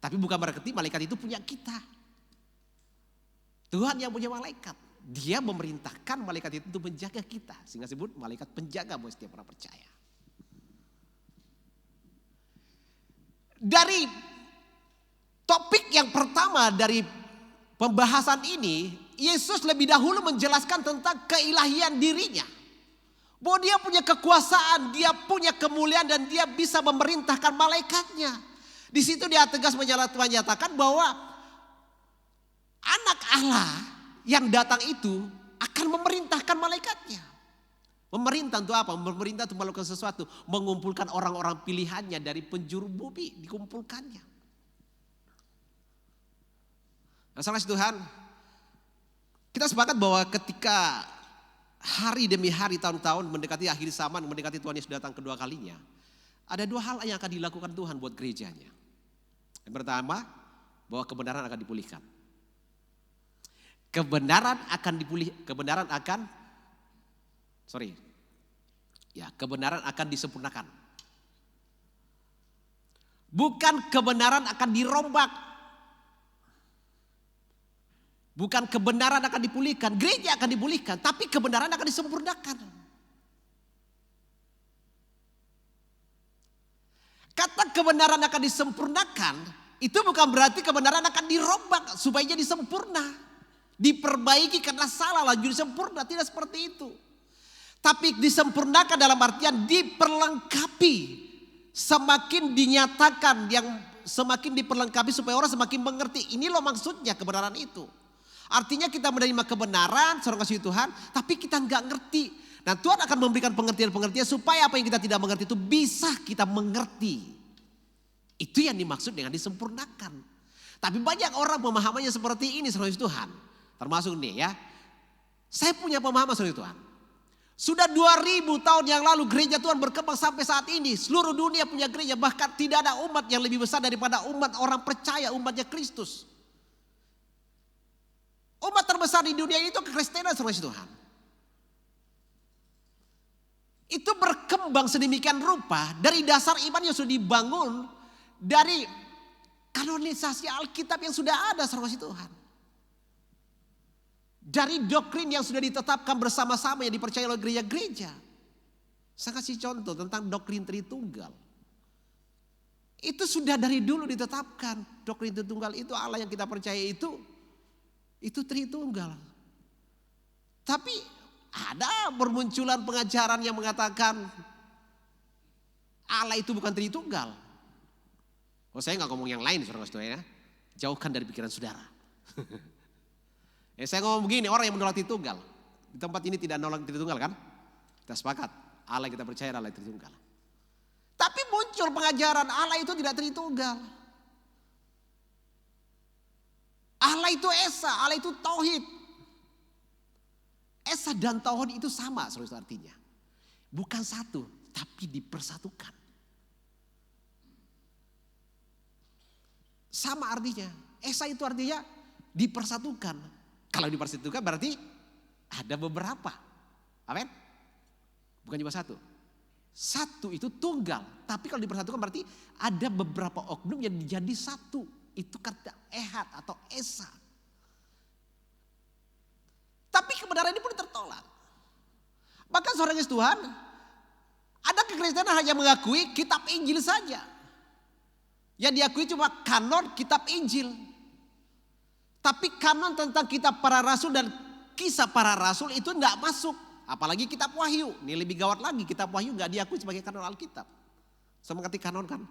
Speaker 4: Tapi bukan berarti malaikat itu punya kita. Tuhan yang punya malaikat. Dia memerintahkan malaikat itu untuk menjaga kita. Sehingga disebut malaikat penjaga buat setiap orang percaya. Dari topik yang pertama dari pembahasan ini, Yesus lebih dahulu menjelaskan tentang keilahian dirinya. Bahwa dia punya kekuasaan, dia punya kemuliaan dan dia bisa memerintahkan malaikatnya. Di situ dia tegas menyatakan bahwa anak Allah yang datang itu akan memerintahkan malaikatnya. Memerintah untuk apa? Memerintah untuk melakukan sesuatu. Mengumpulkan orang-orang pilihannya dari penjuru bumi, dikumpulkannya. Nah, saudara Tuhan, kita sepakat bahwa ketika hari demi hari, tahun-tahun mendekati akhir zaman, mendekati Tuhan Yesus datang kedua kalinya, ada dua hal yang akan dilakukan Tuhan buat gerejanya. Yang pertama, bahwa kebenaran akan dipulihkan. Kebenaran akan disempurnakan. Bukan kebenaran akan dirombak. Bukan kebenaran akan dipulihkan, gereja akan dipulihkan, tapi kebenaran akan disempurnakan. Kata kebenaran akan disempurnakan, itu bukan berarti kebenaran akan dirombak supaya jadi sempurna. Diperbaiki karena salah lalu jadi sempurna, tidak seperti itu. Tapi disempurnakan dalam artian diperlengkapi. Semakin dinyatakan, yang semakin diperlengkapi supaya orang semakin mengerti. Ini loh maksudnya kebenaran itu. Artinya kita menerima kebenaran, saudara kasih Tuhan, tapi kita nggak ngerti. Nah Tuhan akan memberikan pengertian-pengertian supaya apa yang kita tidak mengerti itu bisa kita mengerti. Itu yang dimaksud dengan disempurnakan. Tapi banyak orang pemahamannya seperti ini, saudara kasih Tuhan. Termasuk nih ya, saya punya pemahaman saudara Tuhan. Sudah 2000 tahun yang lalu gereja Tuhan berkembang sampai saat ini. Seluruh dunia punya gereja, bahkan tidak ada umat yang lebih besar daripada umat orang percaya, umatnya Kristus. Umat terbesar di dunia itu kekristenan, saudara Tuhan. Itu berkembang sedemikian rupa dari dasar iman yang sudah dibangun dari kanonisasi Alkitab yang sudah ada, saudara Tuhan. Dari doktrin yang sudah ditetapkan bersama-sama yang dipercaya oleh gereja-gereja. Saya kasih contoh tentang doktrin Tritunggal. Itu sudah dari dulu ditetapkan. Doktrin Tritunggal itu Allah yang kita percaya itu Tritunggal. Tapi ada bermunculan pengajaran yang mengatakan Allah itu bukan Tritunggal. Oh saya nggak ngomong yang lain saudara-saudara ya. Jauhkan dari pikiran saudara. Saya ngomong begini, orang yang menolak Tritunggal. Di tempat ini tidak menolak Tritunggal kan? Kita sepakat, Allah yang kita percaya Allah Tritunggal. Tapi muncul pengajaran Allah itu tidak Tritunggal. Allah itu Esa, Allah itu Tauhid. Esa dan Tauhid itu sama saudara artinya. Bukan satu, tapi dipersatukan. Sama artinya. Esa itu artinya dipersatukan. Kalau dipersatukan berarti ada beberapa. Amin? Bukan cuma satu. Satu itu tunggal. Tapi kalau dipersatukan berarti ada beberapa oknum yang menjadi satu. Itu kata ehad atau esa. Tapi kebenaran ini pun tertolak. Maka saudara Tuhan, ada kekristenan hanya mengakui kitab Injil saja. Yang diakui cuma kanon kitab Injil. Tapi kanon tentang kitab para rasul dan kisah para rasul itu enggak masuk. Apalagi kitab Wahyu. Ini lebih gawat lagi, kitab Wahyu enggak diakui sebagai kanon Alkitab. Sama ngerti kanon kan?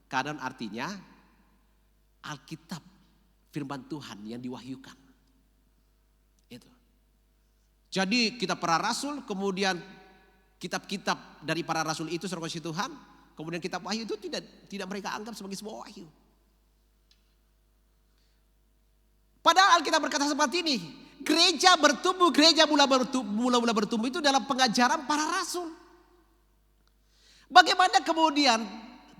Speaker 4: Kanon artinya Alkitab, firman Tuhan yang diwahyukan. Itu. Jadi kitab para rasul, kemudian kitab-kitab dari para rasul itu saudara kasih Tuhan, kemudian kitab Wahyu itu tidak mereka anggap sebagai sebuah wahyu. Padahal Alkitab berkata seperti ini, gereja bertumbuh, gereja mula-mula bertumbuh itu dalam pengajaran para rasul. Bagaimana kemudian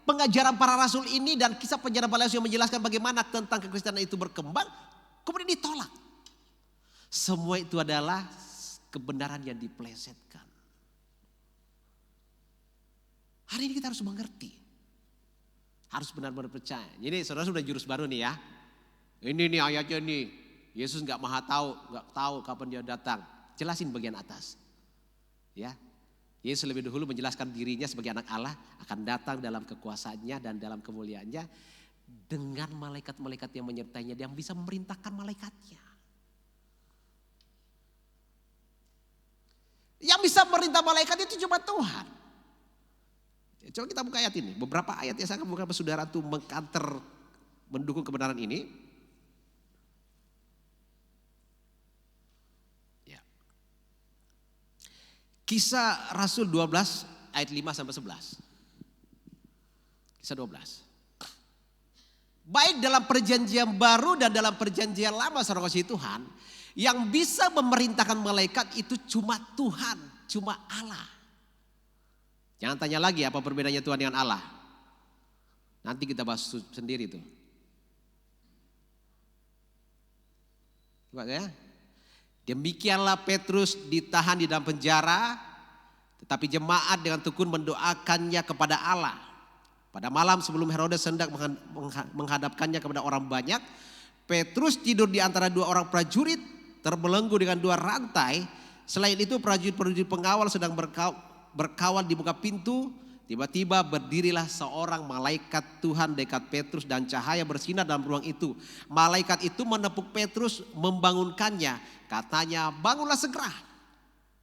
Speaker 4: pengajaran para rasul ini dan kisah penjara para rasul yang menjelaskan bagaimana tentang kekristenan itu berkembang, kemudian ditolak. Semua itu adalah kebenaran yang dipelesetkan. Hari ini kita harus mengerti. Harus benar-benar percaya. Jadi saudara sudah jurus baru nih ya. Ini nih ayatnya nih. Yesus nggak tahu kapan dia datang. Jelasin bagian atas. Ya. Yesus lebih dahulu menjelaskan dirinya sebagai anak Allah akan datang dalam kekuasaannya dan dalam kemuliaannya dengan malaikat-malaikat yang menyertainya yang bisa memerintahkan malaikatnya. Yang bisa memerintah malaikat itu cuma Tuhan. Coba kita buka ayat ini. Beberapa ayat yang saya akan buka saudara itu mendukung kebenaran ini. Kisah Rasul 12 ayat 5 sampai 11. Kisah 12. Baik dalam perjanjian baru dan dalam perjanjian lama saudara kasih Tuhan, yang bisa memerintahkan malaikat itu cuma Tuhan, cuma Allah. Jangan tanya lagi apa perbedaannya Tuhan dengan Allah. Nanti kita bahas sendiri tuh. Coba ya. Demikianlah Petrus ditahan di dalam penjara, tetapi jemaat dengan tekun mendoakannya kepada Allah. Pada malam sebelum Herodes hendak menghadapkannya kepada orang banyak, Petrus tidur di antara dua orang prajurit, terbelenggu dengan dua rantai. Selain itu prajurit-prajurit pengawal sedang berkawal di muka pintu. Tiba-tiba berdirilah seorang malaikat Tuhan dekat Petrus dan cahaya bersinar dalam ruang itu. Malaikat itu menepuk Petrus, membangunkannya. Katanya, bangunlah segera.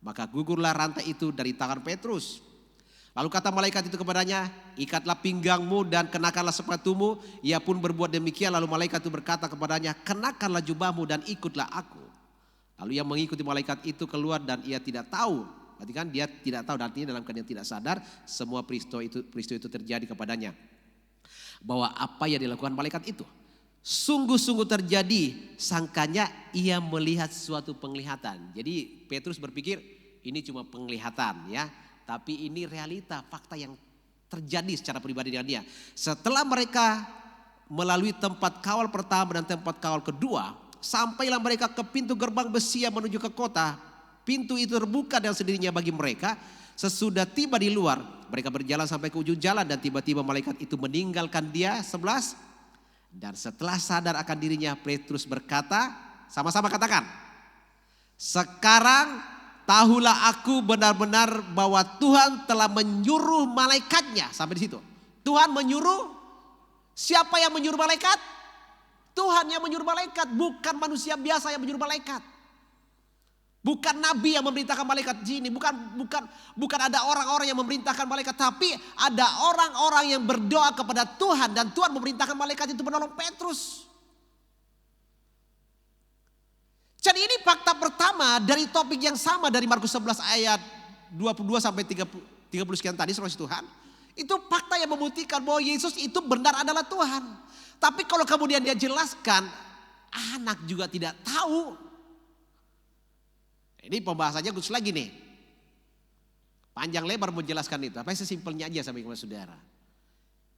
Speaker 4: Maka gugurlah rantai itu dari tangan Petrus. Lalu kata malaikat itu kepadanya, ikatlah pinggangmu dan kenakanlah sepatumu. Ia pun berbuat demikian. Lalu malaikat itu berkata kepadanya, kenakanlah jubahmu dan ikutlah aku. Lalu ia mengikuti malaikat itu keluar dan ia tidak tahu. Berarti kan dia tidak tahu, artinya dalam keadaan tidak sadar semua peristiwa itu terjadi kepadanya. Bahwa apa yang dilakukan malaikat itu sungguh-sungguh terjadi, sangkanya ia melihat suatu penglihatan. Jadi Petrus berpikir ini cuma penglihatan ya, tapi ini realita, fakta yang terjadi secara pribadi dengan dia. Setelah mereka melalui tempat kawal pertama dan tempat kawal kedua, sampailah mereka ke pintu gerbang besi yang menuju ke kota. Pintu itu terbuka dengan sendirinya bagi mereka. Sesudah tiba di luar, mereka berjalan sampai ke ujung jalan dan tiba-tiba malaikat itu meninggalkan dia. 11. Dan setelah sadar akan dirinya, Petrus berkata, sama-sama katakan, sekarang tahulah aku benar-benar bahwa Tuhan telah menyuruh malaikatnya. Sampai di situ. Tuhan menyuruh. Siapa yang menyuruh malaikat? Tuhan yang menyuruh malaikat, bukan manusia biasa yang menyuruh malaikat. Bukan nabi yang memerintahkan malaikat jin, bukan ada orang-orang yang memerintahkan malaikat, tapi ada orang-orang yang berdoa kepada Tuhan dan Tuhan memerintahkan malaikat itu menolong Petrus. Jadi ini fakta pertama dari topik yang sama dari Markus 11 ayat 22 sampai 30 sekian tadi, saudara Tuhan. Itu fakta yang membuktikan bahwa Yesus itu benar adalah Tuhan. Tapi kalau kemudian dia jelaskan, anak juga tidak tahu. Ini pembahasannya khusus lagi nih. Panjang lebar menjelaskan itu. Apa sesimpelnya aja sampai kepada saudara.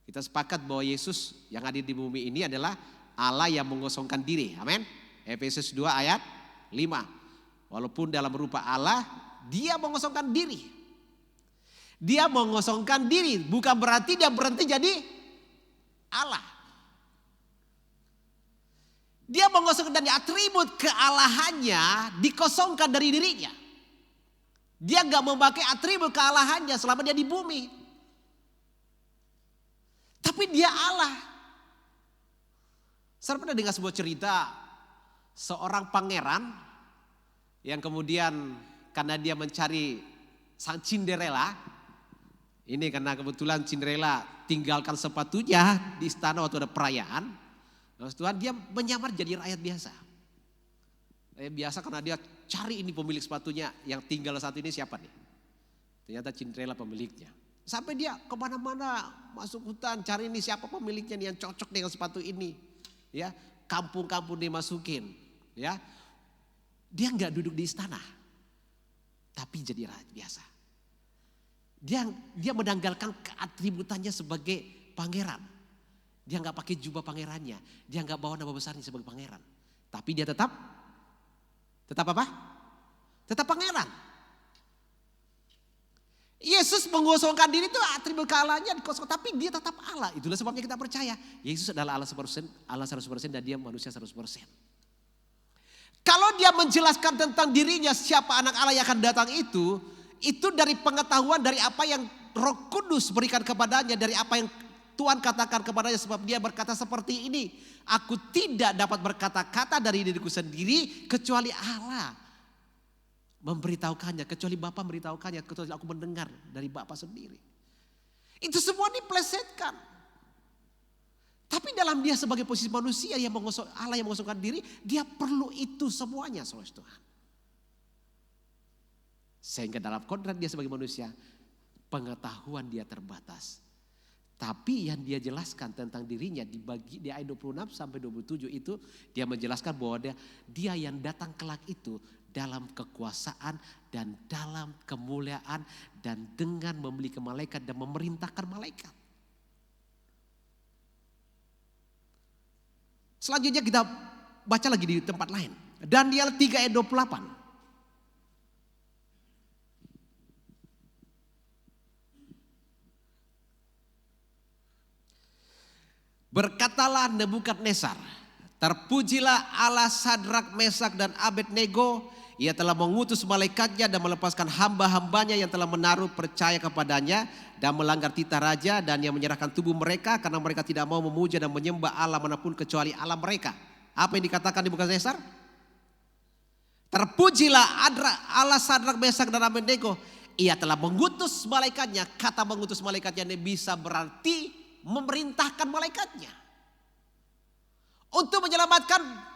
Speaker 4: Kita sepakat bahwa Yesus yang hadir di bumi ini adalah Allah yang mengosongkan diri. Amin. Efesus 2 ayat 5. Walaupun dalam rupa Allah, dia mengosongkan diri. Dia mengosongkan diri. Bukan berarti dia berhenti jadi Allah. Dia mengosongkan dari atribut kealahannya dikosongkan dari dirinya. Dia gak memakai atribut kealahannya selama dia di bumi. Tapi dia Allah. Saya pernah dengar sebuah cerita seorang pangeran yang kemudian karena dia mencari sang Cinderella, ini karena kebetulan Cinderella tinggalkan sepatunya di istana waktu ada perayaan, lalu Tuhan dia menyamar jadi rakyat biasa. Biasa karena dia cari ini pemilik sepatunya yang tinggal satu ini siapa nih? Ternyata Cinderella pemiliknya. Sampai dia kemana-mana masuk hutan cari ini siapa pemiliknya nih yang cocok dengan sepatu ini. Ya, kampung-kampung dimasukin. Ya, dia nggak duduk di istana, tapi jadi rakyat biasa. Dia menanggalkan keatributannya sebagai pangeran. Dia nggak pakai jubah pangerannya, dia nggak bawa nama besarnya sebagai pangeran, tapi dia tetap apa? Tetap pangeran. Yesus mengosongkan diri itu atribut kealahannya dikosongkan, tapi dia tetap Allah. Itulah sebabnya kita percaya Yesus adalah Allah 100%, Allah 100% dan dia manusia 100%. Kalau dia menjelaskan tentang dirinya siapa anak Allah yang akan datang itu dari pengetahuan dari apa yang Roh Kudus berikan kepadanya, dari apa yang Tuhan katakan kepadanya, sebab dia berkata seperti ini, aku tidak dapat berkata-kata dari diriku sendiri kecuali Allah memberitahukannya, kecuali Bapa memberitahukannya, kecuali aku mendengar dari Bapa sendiri. Itu semua diplesetkan. Tapi dalam dia sebagai posisi manusia yang Allah yang mengosongkan diri, dia perlu itu semuanya, saudara Tuhan. Sehingga dalam kodrat dia sebagai manusia, pengetahuan dia terbatas. Tapi yang dia jelaskan tentang dirinya di ayat 26 sampai 27 itu, dia menjelaskan bahwa dia yang datang kelak itu dalam kekuasaan dan dalam kemuliaan dan dengan memiliki malaikat dan memerintahkan malaikat. Selanjutnya kita baca lagi di tempat lain. Daniel 3 ayat 28. Berkatalah Nebukadnezar, terpujilah Allah Sadrak, Mesak dan Abednego. Ia telah mengutus malaikatnya dan melepaskan hamba-hambanya yang telah menaruh percaya kepadanya dan melanggar titah raja, dan yang menyerahkan tubuh mereka karena mereka tidak mau memuja dan menyembah Allah manapun kecuali Allah mereka. Apa yang dikatakan di Nebukadnezar? Terpujilah Allah Sadrak, Mesak dan Abednego. Ia telah mengutus malaikatnya. Kata mengutus malaikatnya ini bisa berarti memerintahkan malaikatnya untuk menyelamatkan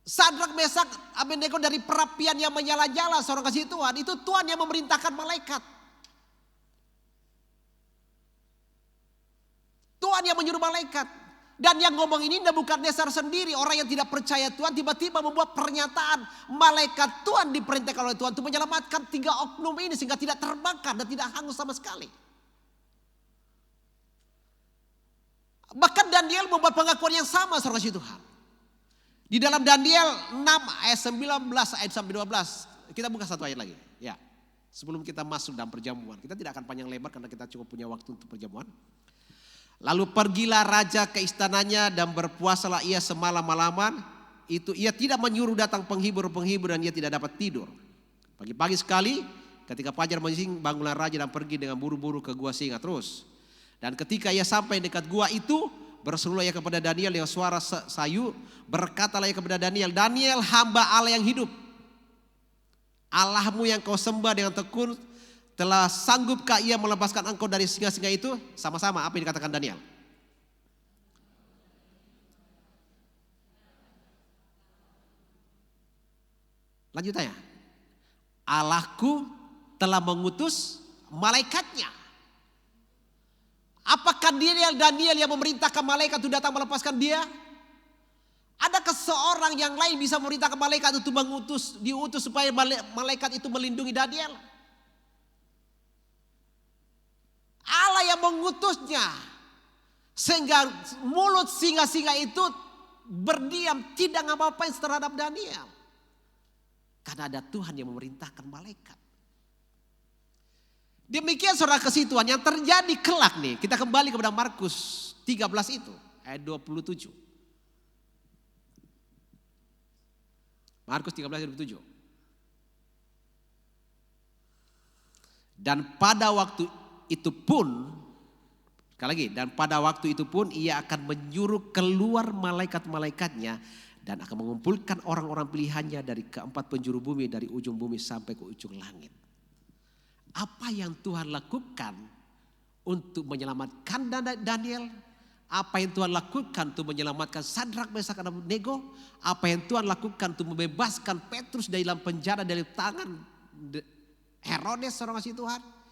Speaker 4: Sadrak, Mesak, Abednego dari perapian yang menyala-nyala. Seorang kasih Tuhan, itu Tuhan yang memerintahkan malaikat. Tuhan yang menyuruh malaikat. Dan yang ngomong ini Nebukadnezar sendiri, orang yang tidak percaya Tuhan, tiba-tiba membuat pernyataan malaikat Tuhan diperintahkan oleh Tuhan untuk menyelamatkan 3 oknum ini sehingga tidak terbakar dan tidak hangus sama sekali. Bahkan Daniel membuat pengakuan yang sama, saudara kasih Tuhan. Di dalam Daniel 6 ayat 19 ayat sampai 12. Kita buka satu ayat lagi. Ya. Sebelum kita masuk dalam perjamuan. Kita tidak akan panjang lebar karena kita cukup punya waktu untuk perjamuan. Lalu pergilah raja ke istananya dan berpuasalah ia semalam-malaman. Itu ia tidak menyuruh datang penghibur-penghibur dan ia tidak dapat tidur. Pagi-pagi sekali ketika fajar menyingsing bangunlah raja dan pergi dengan buru-buru ke gua singa terus. Dan ketika ia sampai dekat gua itu, berserulah ia kepada Daniel yang suara sayu, berkatalah ia kepada Daniel, Daniel hamba Allah yang hidup. Allahmu yang kau sembah dengan tekun, telah sanggupkah ia melepaskan engkau dari singa-singa itu? Sama-sama apa yang dikatakan Daniel? Lanjutannya, Allahku telah mengutus malaikatnya. Apakah Daniel yang memerintahkan malaikat itu datang melepaskan dia? Adakah seorang yang lain bisa memerintahkan malaikat itu diutus supaya malaikat itu melindungi Daniel? Allah yang mengutusnya. Sehingga mulut singa-singa itu berdiam, tidak ngapa-ngapain terhadap Daniel. Karena ada Tuhan yang memerintahkan malaikat. Demikian saudara kasih Tuhan yang terjadi kelak nih. Kita kembali kepada Markus 13 itu. Ayat 27. Markus 13 ayat 27. Dan pada waktu itu pun Sekali lagi, dan pada waktu itu pun ia akan menyuruh keluar malaikat-malaikatnya dan akan mengumpulkan orang-orang pilihannya dari keempat penjuru bumi, dari ujung bumi sampai ke ujung langit. Apa yang Tuhan lakukan untuk menyelamatkan Daniel? Apa yang Tuhan lakukan untuk menyelamatkan Sadrak, Mesak, dan Abednego? Apa yang Tuhan lakukan untuk membebaskan Petrus dari dalam penjara dari tangan Herodes, seorang kasih Tuhan?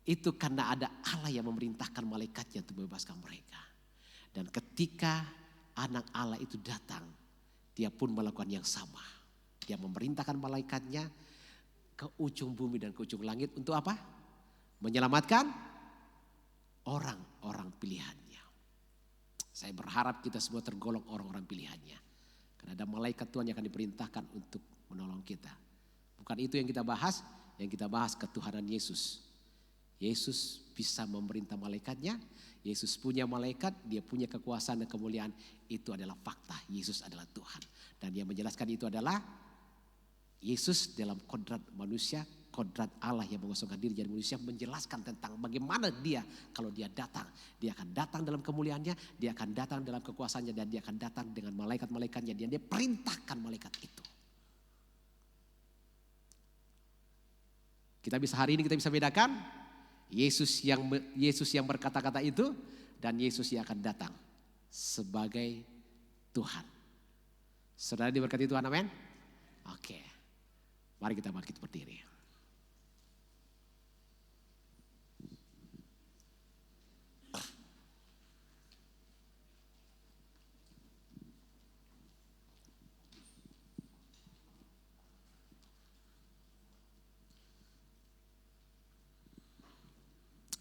Speaker 4: Itu karena ada Allah yang memerintahkan malaikatnya untuk membebaskan mereka. Dan ketika anak Allah itu datang, dia pun melakukan yang sama. Dia memerintahkan malaikatnya ke ujung bumi dan ke ujung langit untuk apa? Menyelamatkan orang-orang pilihannya. Saya berharap kita semua tergolong orang-orang pilihannya. Karena ada malaikat Tuhan yang akan diperintahkan untuk menolong kita. Bukan itu yang kita bahas, yang kita bahas ketuhanan Yesus. Yesus bisa memerintah malaikatnya, Yesus punya malaikat, dia punya kekuasaan dan kemuliaan. Itu adalah fakta, Yesus adalah Tuhan. Dan yang menjelaskan itu adalah Yesus dalam kodrat manusia, kodrat Allah yang mengosongkan diri jadi manusia, menjelaskan tentang bagaimana dia kalau dia datang. Dia akan datang dalam kemuliaannya, dia akan datang dalam kekuasaannya, dan dia akan datang dengan malaikat-malaikatnya. Dan dia perintahkan malaikat itu. Kita bisa hari ini kita bisa bedakan Yesus yang berkata-kata itu dan Yesus yang akan datang sebagai Tuhan. Saudara diberkati Tuhan, amin. Oke, mari kita bangkit berdiri.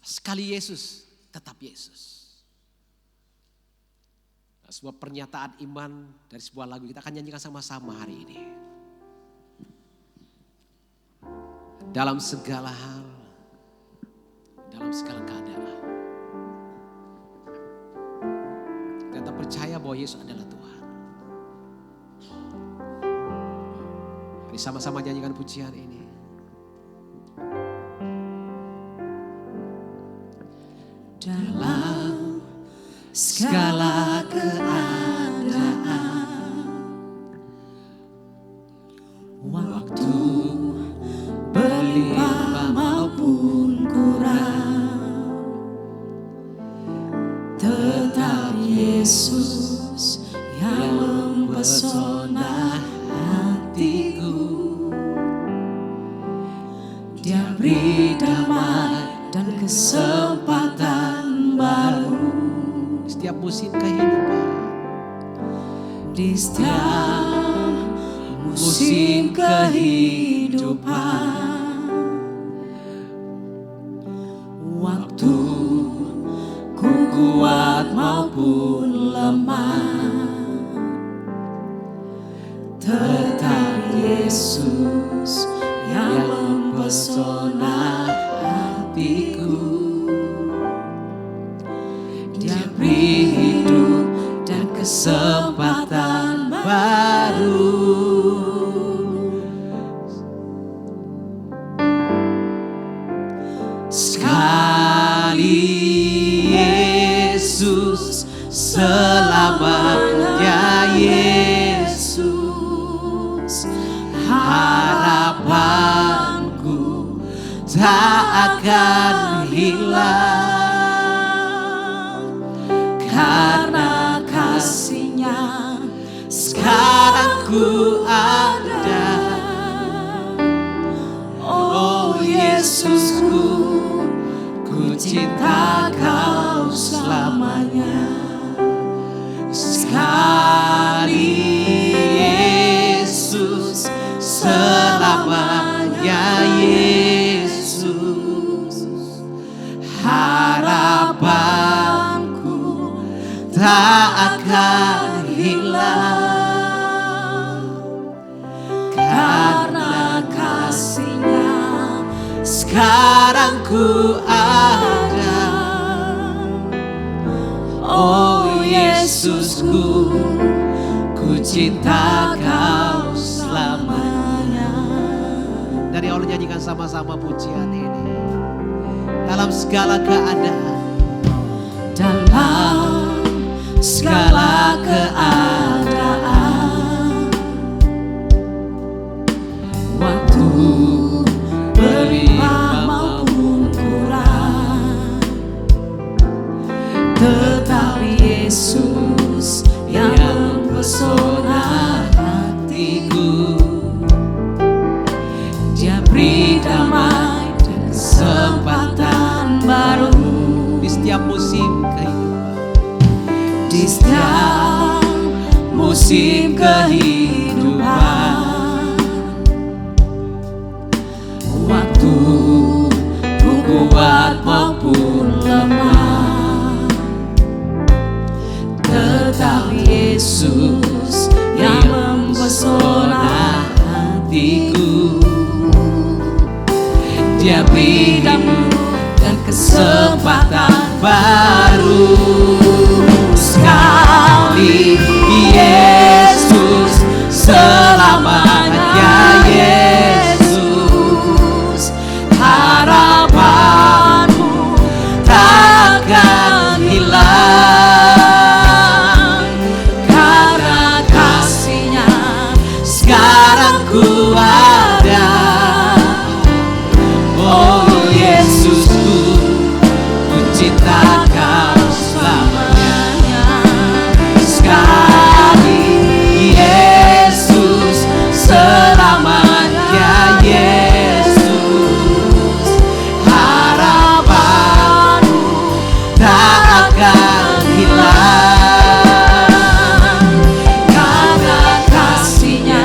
Speaker 4: Sekali Yesus, tetap Yesus. Nah, sebuah pernyataan iman dari sebuah lagu kita akan nyanyikan sama-sama hari ini. Dalam segala hal, dalam segala keadaan, kita percaya bahwa Yesus adalah Tuhan. Mari sama-sama nyanyikan pujian ini.
Speaker 1: Dalam segala keadaan, waktu berlimpah maupun kurang, tetap Yesus yang mempesona hatiku. Dia beri damai dan kesempatan baru
Speaker 4: setiap musim kehidupan.
Speaker 1: Di setiap musim kehidupan, waktu ku kuat maupun lemah, tetap Yesus yang mempesona hatiku. Dia beri hidup dan kesempatan baru. Sekali Yesus, selamanya Yesus. Harapanku tak akan hilang, karena kasih-Nya sekarang ku ada. Oh Yesusku, ku cinta Kau selamanya. Sekali Yesus, selamanya Yesus. Harapanku tak akan hilang, karena kasih-Nya sekarang ku ada. Oh Yesusku, ku cinta Kau selamanya.
Speaker 4: Dari awal nyanyikan sama-sama pujian ini. Dalam segala keadaan,
Speaker 1: dalam segala keadaan. Waktu berlimpah maupun kurang, tetapi Yesus yang mempesona hatiku. Dia beri damai dan kesempatan baru
Speaker 4: di setiap musim kehidupan.
Speaker 1: Di setiap musim kehidupan. Waktu ku kuat maupun lemah, tetapi Yesus yang mempesona hatiku. Dia beri damai dan kesempatan baru. Sekali Yesus, selamanya Yesus. Harapanmu tak akan hilang, karena kasih-Nya sekarang ku ada. Oh Yesusku, ku cinta Kau selamanya. Sekali Yesus, selamanya Yesus. Harapanmu tak akan hilang, karena kasih-Nya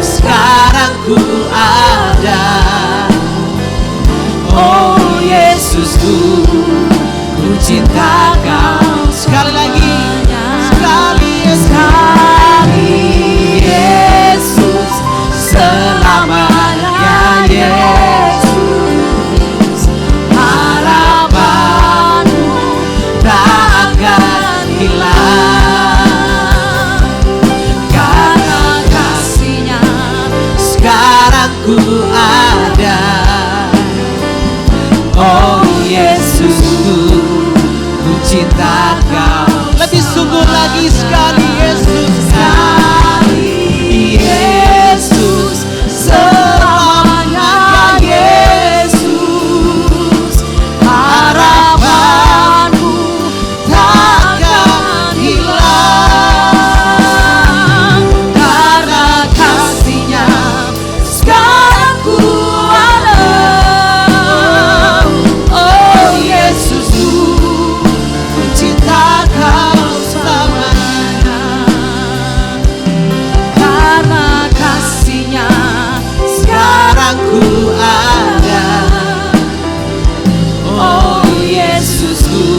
Speaker 1: sekarang ku ada. Oh Yesusku, ku cinta Kau. Sekali lagi, sekali Yesus, selamanya Yesus. Harapanmu tak akan hilang, karena kasih-Nya sekarang ku ada. Oh Yesusku, ku cinta Kau. Lebih sungguh lagi, sekali Yesus, sekali Yesus, selamanya Yesus. Harapanmu takkan hilang, karena kasih-Nya sekarang ku ada. Oh Yesusku, ku cinta Kau selamanya, karena kasih-Nya sekarang ku ada. Oh Yesusku,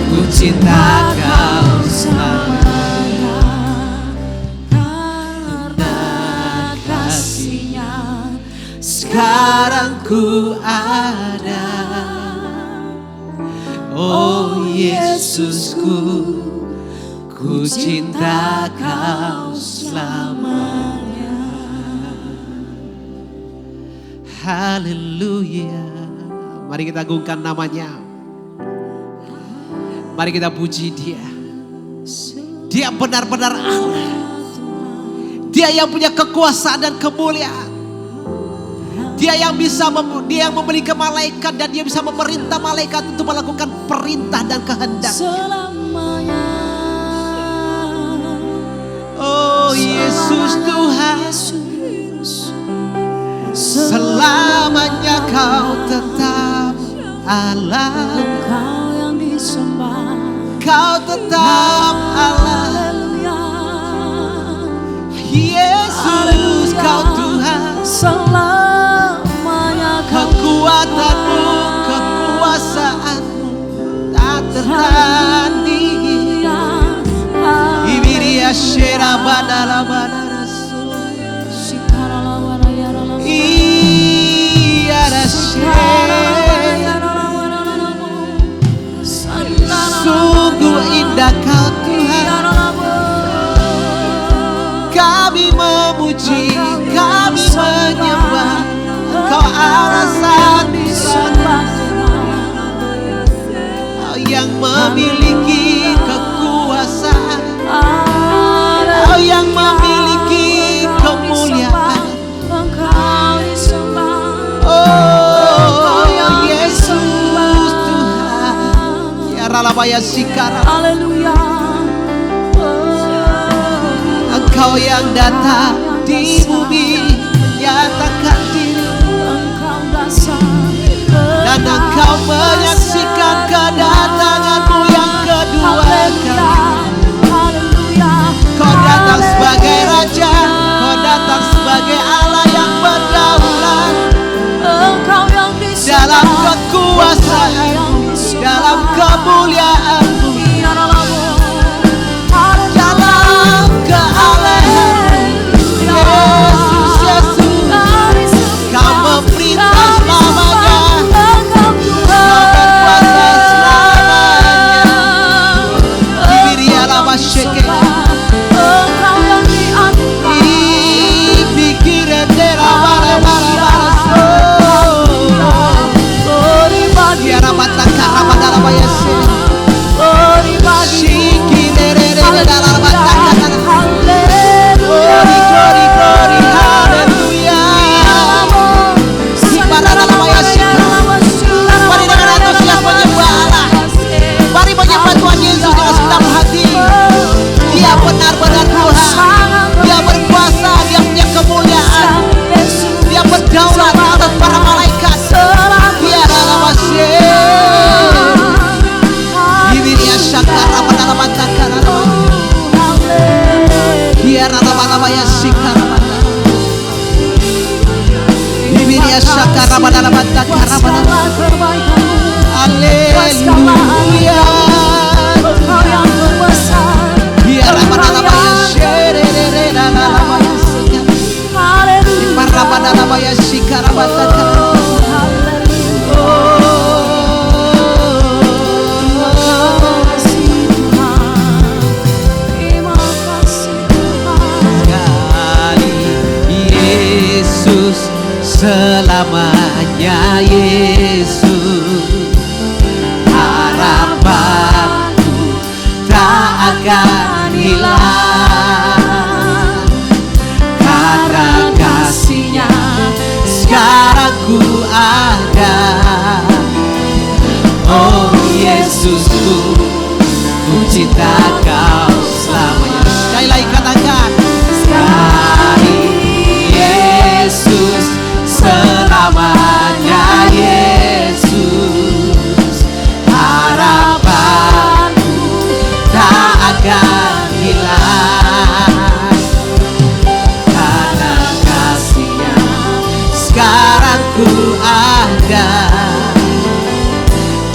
Speaker 1: ku cinta Kau selamanya, karena kasih-Nya sekarang ku ada. Oh Yesusku, ku cinta Kau selamanya.
Speaker 4: Haleluya. Mari kita agungkan namanya. Mari kita puji Dia. Dia benar-benar Allah. Dia yang punya kekuasaan dan kemuliaan. Dia yang bisa Dia yang memiliki malaikat, dan Dia bisa memerintah malaikat untuk melakukan perintah dan kehendak. Oh Yesus Tuhan, selamanya Kau tetap Allah.
Speaker 1: Kau yang disembah,
Speaker 4: Kau tetap Allah. Yesus, Kau Tuhan.
Speaker 1: Selamanya Kau
Speaker 4: Kekuatanmu, kekuasaanmu tak tertandingi. Ibiria shera badala badala so. Iyara sungguh indah Kau Tuhan. Kami memuji, kami menyembah Kau Allah saat disembah. Kau yang rabaya sikara.
Speaker 1: Haleluya.
Speaker 4: Engkau yang datang di bumi, nyatakan diri.
Speaker 1: Engkau dasar
Speaker 4: Dan engkau menyaksikan kedatanganmu yang kedua kali.
Speaker 1: Haleluya.
Speaker 4: Kau datang sebagai Raja, kau datang sebagai Allah yang berdaulat.
Speaker 1: Engkau yang disembah,
Speaker 4: Dalam kekuasaanmu, dalam kemuliaanmu, dalam kealahanmu. Yesus, Yesus, kau memerintah selamanya. Kau berkuasa selamanya. Bibiria lama syekeh. Mari menyembah Tuhan Yesus dengan segenap hati. Dia benar-benar Tuhan. Dia berkuasa, dia punya kemuliaan. Dia berdaulat atas para malaikat. Dia adalah Masih. Bibiria syakara pada takara. Dia adalah yang sikara pada. Bibiria syakara pada takara pada. Haleluya. Biar apa-apa yang sherere nama yang sikara. Para pada nama yang sikara pada. Yesus selamanya, Yesus harapanku tak akan hilang karena kasih-Nya sekarang ku ada. Oh Yesusku, ku cinta Kau selamanya. Sekali lagi katakan, sekali Yesus selamanya, Yesus harapanku tak akan hilang karena kasih-Nya sekarang ku ada.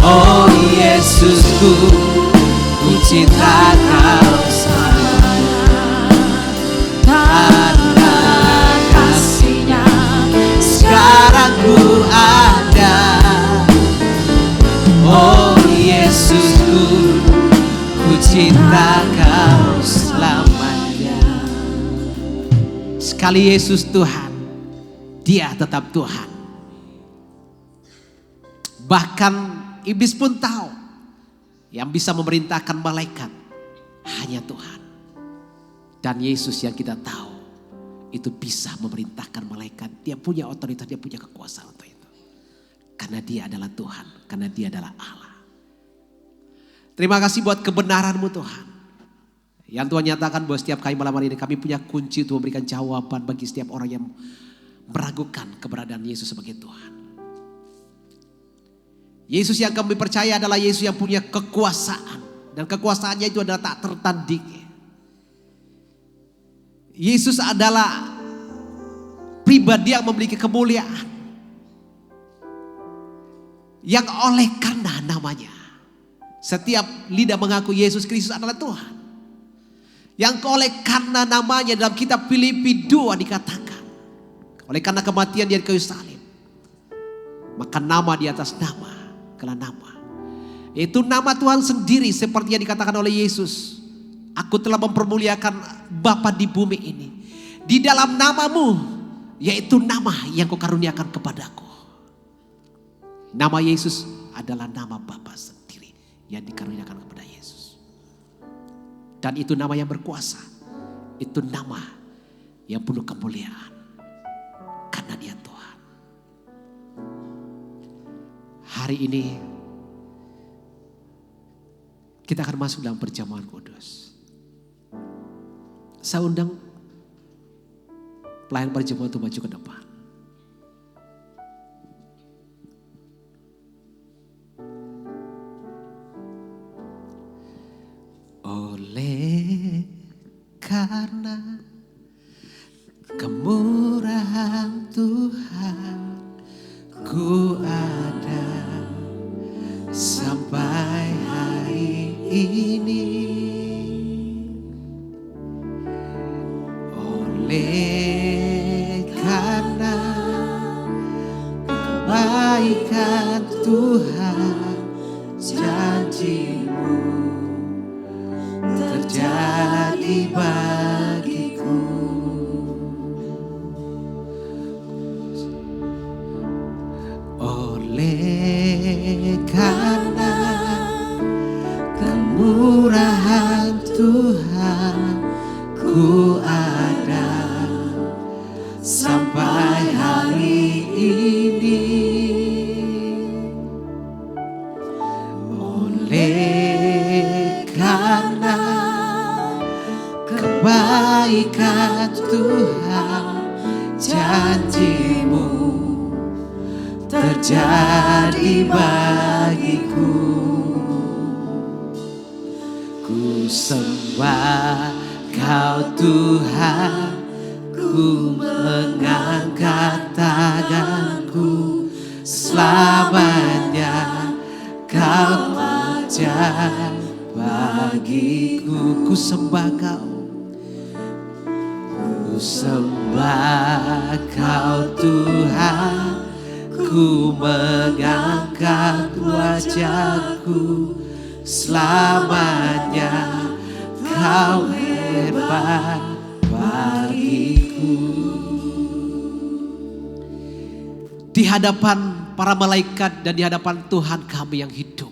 Speaker 4: Oh Yesusku, ku cinta Kau karena kasih-Nya sekarang ku ada. Oh Yesusku, ku cinta Kau selamanya. Sekali Yesus Tuhan, Dia tetap Tuhan. Bahkan iblis pun tahu yang bisa memerintahkan malaikat hanya Tuhan. Dan Yesus yang kita tahu itu bisa memerintahkan malaikat. Dia punya otoritas, dia punya kekuasaan untuk itu. Karena Dia adalah Tuhan, karena Dia adalah Allah. Terima kasih buat kebenaran-Mu Tuhan. Yang Tuhan nyatakan bahwa setiap kali malam hari ini kami punya kunci untuk memberikan jawaban bagi setiap orang yang meragukan keberadaan Yesus sebagai Tuhan. Yesus yang kami percaya adalah Yesus yang punya kekuasaan. Dan kekuasaannya itu adalah tak tertandingi. Yesus adalah pribadi yang memiliki kemuliaan. Yang oleh karena namanya, setiap lidah mengaku Yesus Kristus adalah Tuhan. Yang oleh karena namanya dalam kitab Filipi 2 dikatakan, oleh karena kematian Dia di kayu salib, maka nama di atas nama, karena nama, itu nama Tuhan sendiri seperti yang dikatakan oleh Yesus. Aku telah mempermuliakan Bapa di bumi ini. Di dalam namamu, yaitu nama yang kau karuniakan kepadaku. Nama Yesus adalah nama Bapa sendiri yang dikaruniakan kepada Yesus. Dan itu nama yang berkuasa. Itu nama yang penuh kemuliaan. Karena Dia Tuhan. Hari ini kita akan masuk dalam perjamuan kudus. Saya undang pelayan perjamuan itu maju ke depan. Oleh karena kemurahan Tuhan, ku ada sampai hari ini. Oleh karena kebaikan Tuhan, janji-Mu terjadi bagiku. Oleh karena kemurahan Tuhan, ku ada sampai hari ini. Oleh karena kebaikan Tuhan, janji-Mu terjadi bagiku. Ku sembah Kau Tuhan, ku mengangkat tanganku, selamanya Kau ajar bagiku. Ku sembah Kau, ku sembah Kau Tuhan, ku mengangkat wajahku, selamanya Kau hebat bagiku. Di hadapan para malaikat dan di hadapan Tuhan kami yang hidup,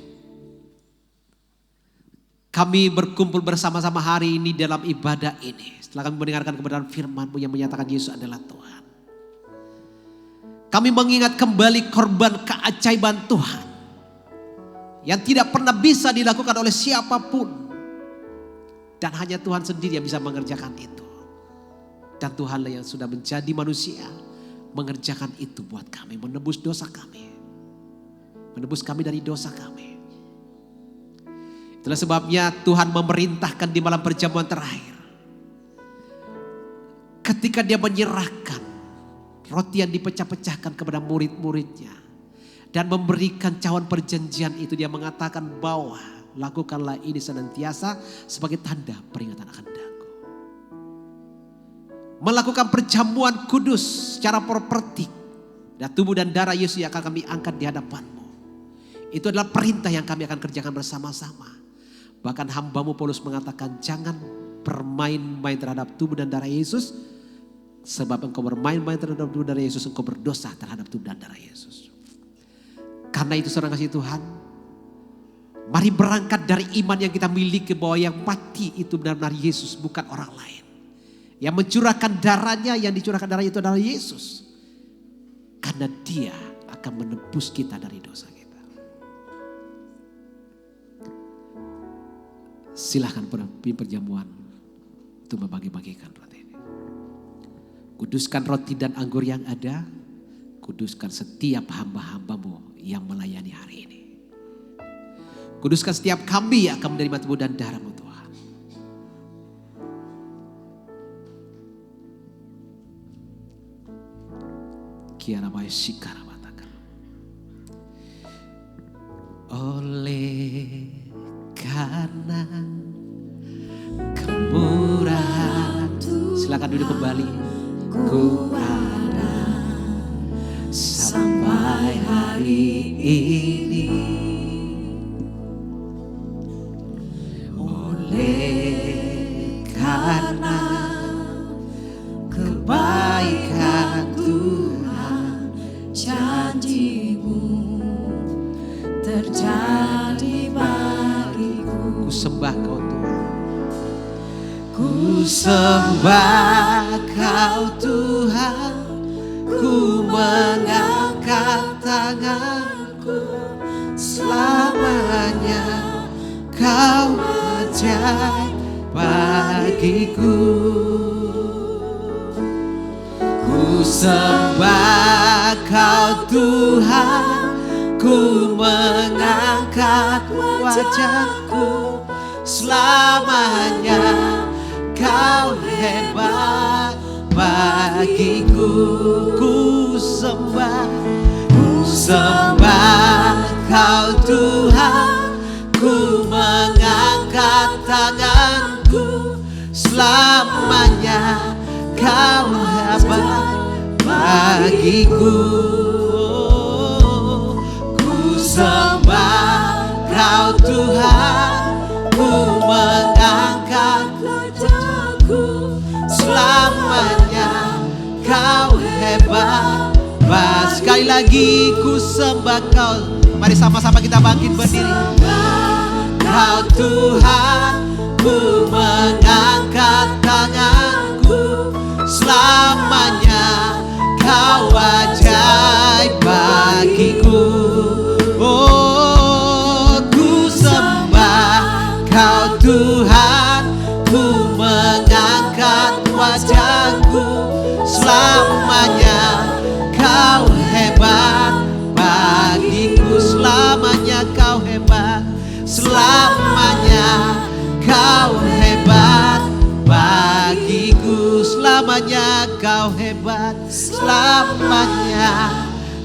Speaker 4: kami berkumpul bersama-sama hari ini dalam ibadah ini. Setelah kami mendengarkan kebenaran firman-Mu yang menyatakan Yesus adalah Tuhan, kami mengingat kembali korban keajaiban Tuhan yang tidak pernah bisa dilakukan oleh siapapun. Dan hanya Tuhan sendiri yang bisa mengerjakan itu. Dan Tuhanlah yang sudah menjadi manusia, mengerjakan itu buat kami, menebus dosa kami. Menebus kami dari dosa kami. Itulah sebabnya Tuhan memerintahkan di malam perjamuan terakhir, ketika Dia menyerahkan roti yang dipecah-pecahkan kepada murid-muridnya dan memberikan cawan perjanjian itu, Dia mengatakan bahwa lakukanlah ini senantiasa sebagai tanda peringatan akan aku. Melakukan perjamuan kudus secara propertik, dan tubuh dan darah Yesus yang akan kami angkat di hadapan-Mu. Itu adalah perintah yang kami akan kerjakan bersama-sama. Bahkan hamba-Mu Paulus mengatakan, jangan bermain-main terhadap tubuh dan darah Yesus. Sebab engkau bermain-main terhadap tubuh dan darah Yesus, engkau berdosa terhadap tubuh dan darah Yesus. Karena itu saudara kasih Tuhan, mari berangkat dari iman yang kita miliki bahwa yang mati itu benar-benar Yesus, bukan orang lain. Yang mencurahkan darahnya, yang dicurahkan darahnya itu adalah Yesus. Karena Dia akan menebus kita dari dosa kita. Silahkan pimpin perjamuan untuk membagi-bagikan roti ini. Kuduskan roti dan anggur yang ada. Kuduskan setiap hamba-hamba-Mu yang melayani hari ini. Kuduskan setiap kami yang akan menerima tubuh dan darah-Mu Tuhan. Kiara bae sikara batakan. Oleh karena kemurahan, silakan duduk kembali. Ku ada sampai hari ini. Karena kebaikan Tuhan, janji-Mu terjadi bagiku. Ku sembah Kau Tuhan, ku sembah Kau Tuhan, ku mengangkat tanganku, selamanya Kau ajaib bagiku. Ku sembah Kau Tuhan, ku mengangkat wajahku. Selamanya Kau hebat bagiku. Ku sembah Kau Tuhan, ku mengangkat tanganku. Selamanya Kau hebat bagiku. Ku sembah Kau Tuhan, ku mengangkat wajahku. Selamanya Kau hebat. Sekali lagi ku sembah Kau. Mari sama-sama kita bangkit berdiri. Kau Tuhan, ku mengangkat tanganku. Selamanya Kau ajaib bagiku. Oh, ku sembah Kau Tuhan, ku mengangkat wajahku. Selamanya Kau hebat bagiku. Selamanya Kau hebat. Selamanya Kau hebat bagiku. Selamanya Kau hebat. Selamanya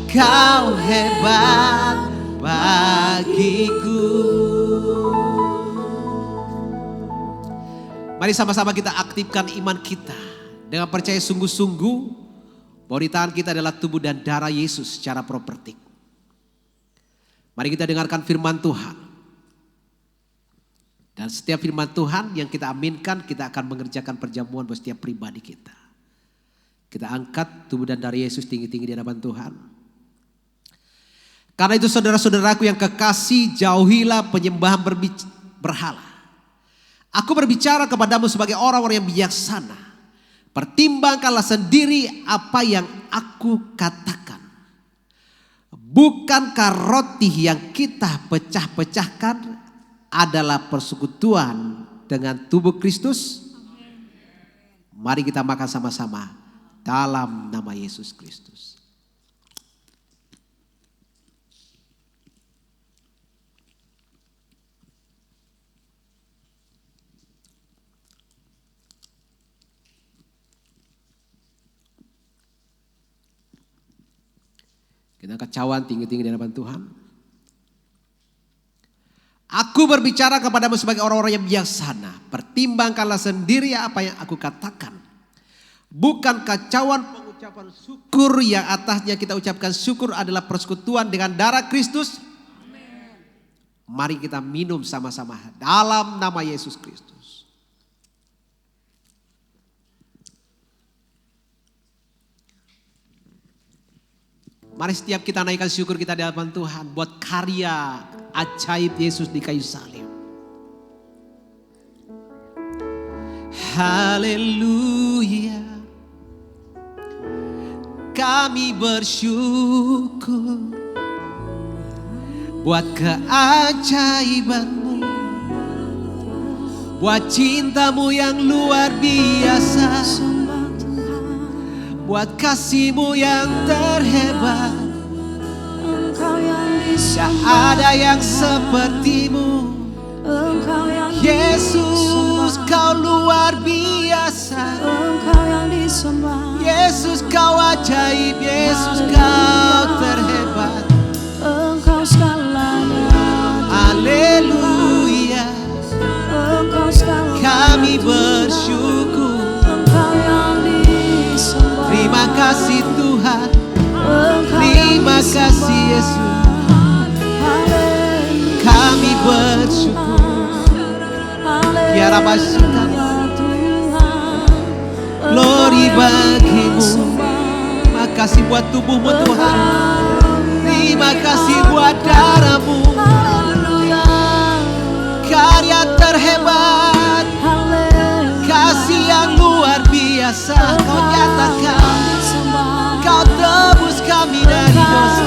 Speaker 4: Kau hebat bagiku. Mari sama-sama kita aktifkan iman kita dengan percaya sungguh-sungguh bahwa di tangan kita adalah tubuh dan darah Yesus secara propertik. Mari kita dengarkan firman Tuhan. Dan setiap firman Tuhan yang kita aminkan, kita akan mengerjakan perjamuan buat setiap pribadi kita. Kita angkat tubuh dan darah Yesus tinggi-tinggi di hadapan Tuhan. Karena itu saudara-saudaraku yang kekasih, jauhilah penyembahan berhala. Aku berbicara kepadamu sebagai orang-orang yang bijaksana. Pertimbangkanlah sendiri apa yang aku katakan. Bukankah roti yang kita pecah-pecahkan adalah persekutuan dengan tubuh Kristus? Mari kita makan sama-sama dalam nama Yesus Kristus. Kita angkat cawan tinggi-tinggi di hadapan Tuhan. Aku berbicara kepadamu sebagai orang-orang yang bijaksana. Pertimbangkanlah sendiri apa yang aku katakan. Bukan kacauan pengucapan syukur yang atasnya kita ucapkan syukur adalah persekutuan dengan darah Kristus. Mari kita minum sama-sama dalam nama Yesus Kristus. Mari setiap kita naikkan syukur kita di hadapan Tuhan buat karya ajaib Yesus di kayu salib. Haleluya. Kami bersyukur buat keajaiban-Mu, buat cinta-Mu yang luar biasa, buat kasih-Mu yang terhebat. Gak ada yang seperti-Mu, Yesus, Kau luar biasa. Yesus, Kau ajaib, Yesus, Kau terhebat. Haleluya. Kami bersyukur. Terima kasih Tuhan. Terima kasih Yesus. Kami bersyukur. Tiara basikan. Glory bagi-Mu. Makasih buat tubuh-Mu Tuhan. Terima kasih buat darah-Mu. Karya terhebat. Kasih yang luar biasa Kau nyatakan. Kau tebus kami dari dosa.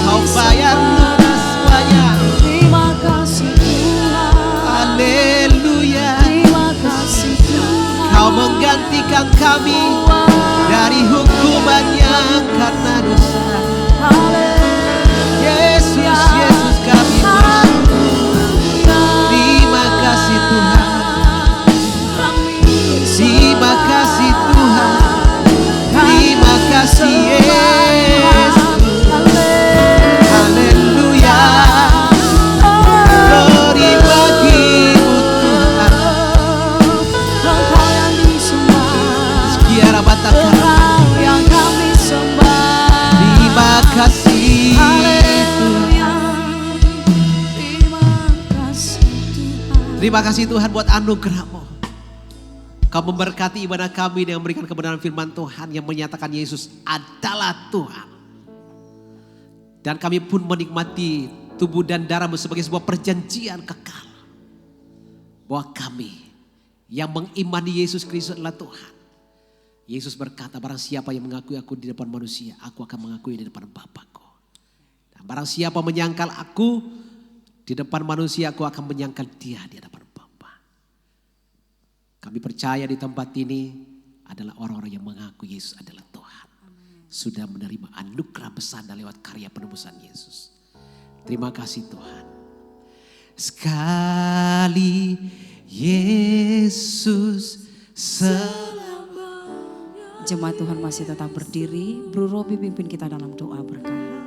Speaker 4: Kau bayar lunas semuanya.
Speaker 5: Terima kasih Tuhan.
Speaker 4: kami dari hukumannya karena dosa. Yesus, Yesus kami bersyukur. Terima kasih Tuhan. Terima kasih Tuhan. Terima kasih Yesus. Haleluya. Glory bagimu Tuhan. Sekian batakan
Speaker 1: yang kami sembah.
Speaker 4: terima kasih Tuhan. Terima kasih Tuhan buat anugerah-Mu. Kau memberkati ibadah kami dengan memberikan kebenaran firman Tuhan yang menyatakan Yesus adalah Tuhan. Dan kami pun menikmati tubuh dan darah-Mu sebagai sebuah perjanjian kekal. Bahwa kami yang mengimani Yesus Kristus adalah Tuhan. Yesus berkata, barang siapa yang mengakui aku di depan manusia, aku akan mengakui di depan Bapakku. Dan barang siapa menyangkal aku di depan manusia, aku akan menyangkal dia di depan Bapa. Kami percaya di tempat ini adalah orang-orang yang mengaku Yesus adalah Tuhan. Sudah menerima anugerah besar lewat karya penebusan Yesus. Terima kasih Tuhan. Sekali Yesus
Speaker 1: Jemaat Tuhan masih tetap berdiri. Bro Robi pimpin kita dalam doa berkah.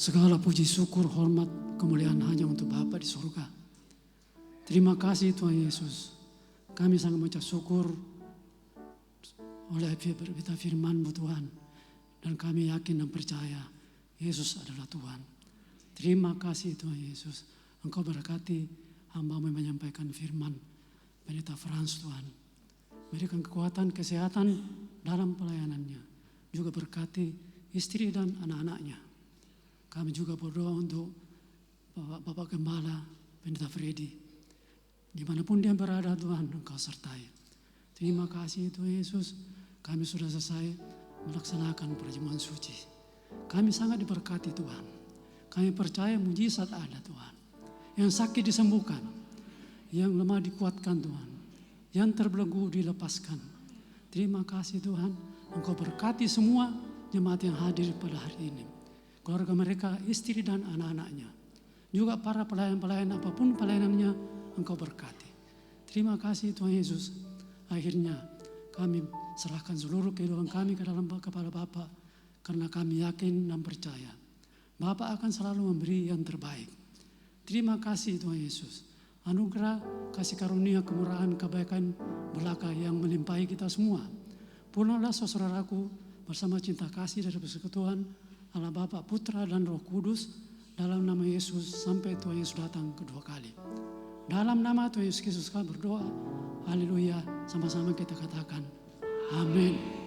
Speaker 5: Segala puji syukur, hormat, kemuliaan hanya untuk Bapa di surga. Terima kasih Tuhan Yesus. Kami sangat mengucap syukur oleh berita firman-Mu Tuhan. Dan kami yakin dan percaya Yesus adalah Tuhan. Terima kasih Tuhan Yesus. Engkau berkati hamba-Mu menyampaikan firman Pendeta Frans Tuhan. Berikan kekuatan, kesehatan dalam pelayanannya. Juga berkati istri dan anak-anaknya. Kami juga berdoa untuk Bapak Gembala, Pendeta Freddy. Dimanapun dia berada Tuhan, Engkau sertai. Terima kasih Tuhan Yesus. Kami sudah selesai melaksanakan perjamuan suci. Kami sangat diberkati Tuhan. Kami percaya mujizat ada Tuhan. Yang sakit disembuhkan. Yang lemah dikuatkan Tuhan. Yang terbelenggu dilepaskan. Terima kasih Tuhan. Engkau berkati semua jemaat yang hadir pada hari ini. Keluarga mereka, istri dan anak-anaknya. Juga para pelayan-pelayan apapun pelayanannya, Engkau berkati. Terima kasih Tuhan Yesus. Akhirnya kami serahkan seluruh kehidupan kami ke dalam kepala Bapa. Karena kami yakin dan percaya. Bapa akan selalu memberi yang terbaik. Terima kasih Tuhan Yesus. Anugerah, kasih karunia, kemurahan, kebaikan belaka yang melimpahi kita semua. Pulanglah saudaraku bersama cinta kasih dari persekutuan Allah Bapa, Putra dan Roh Kudus dalam nama Yesus sampai Tuhan Yesus datang kedua kali. Dalam nama Tuhan Yesus Kristus kami berdoa. Haleluya. Sama-sama kita katakan. Amin.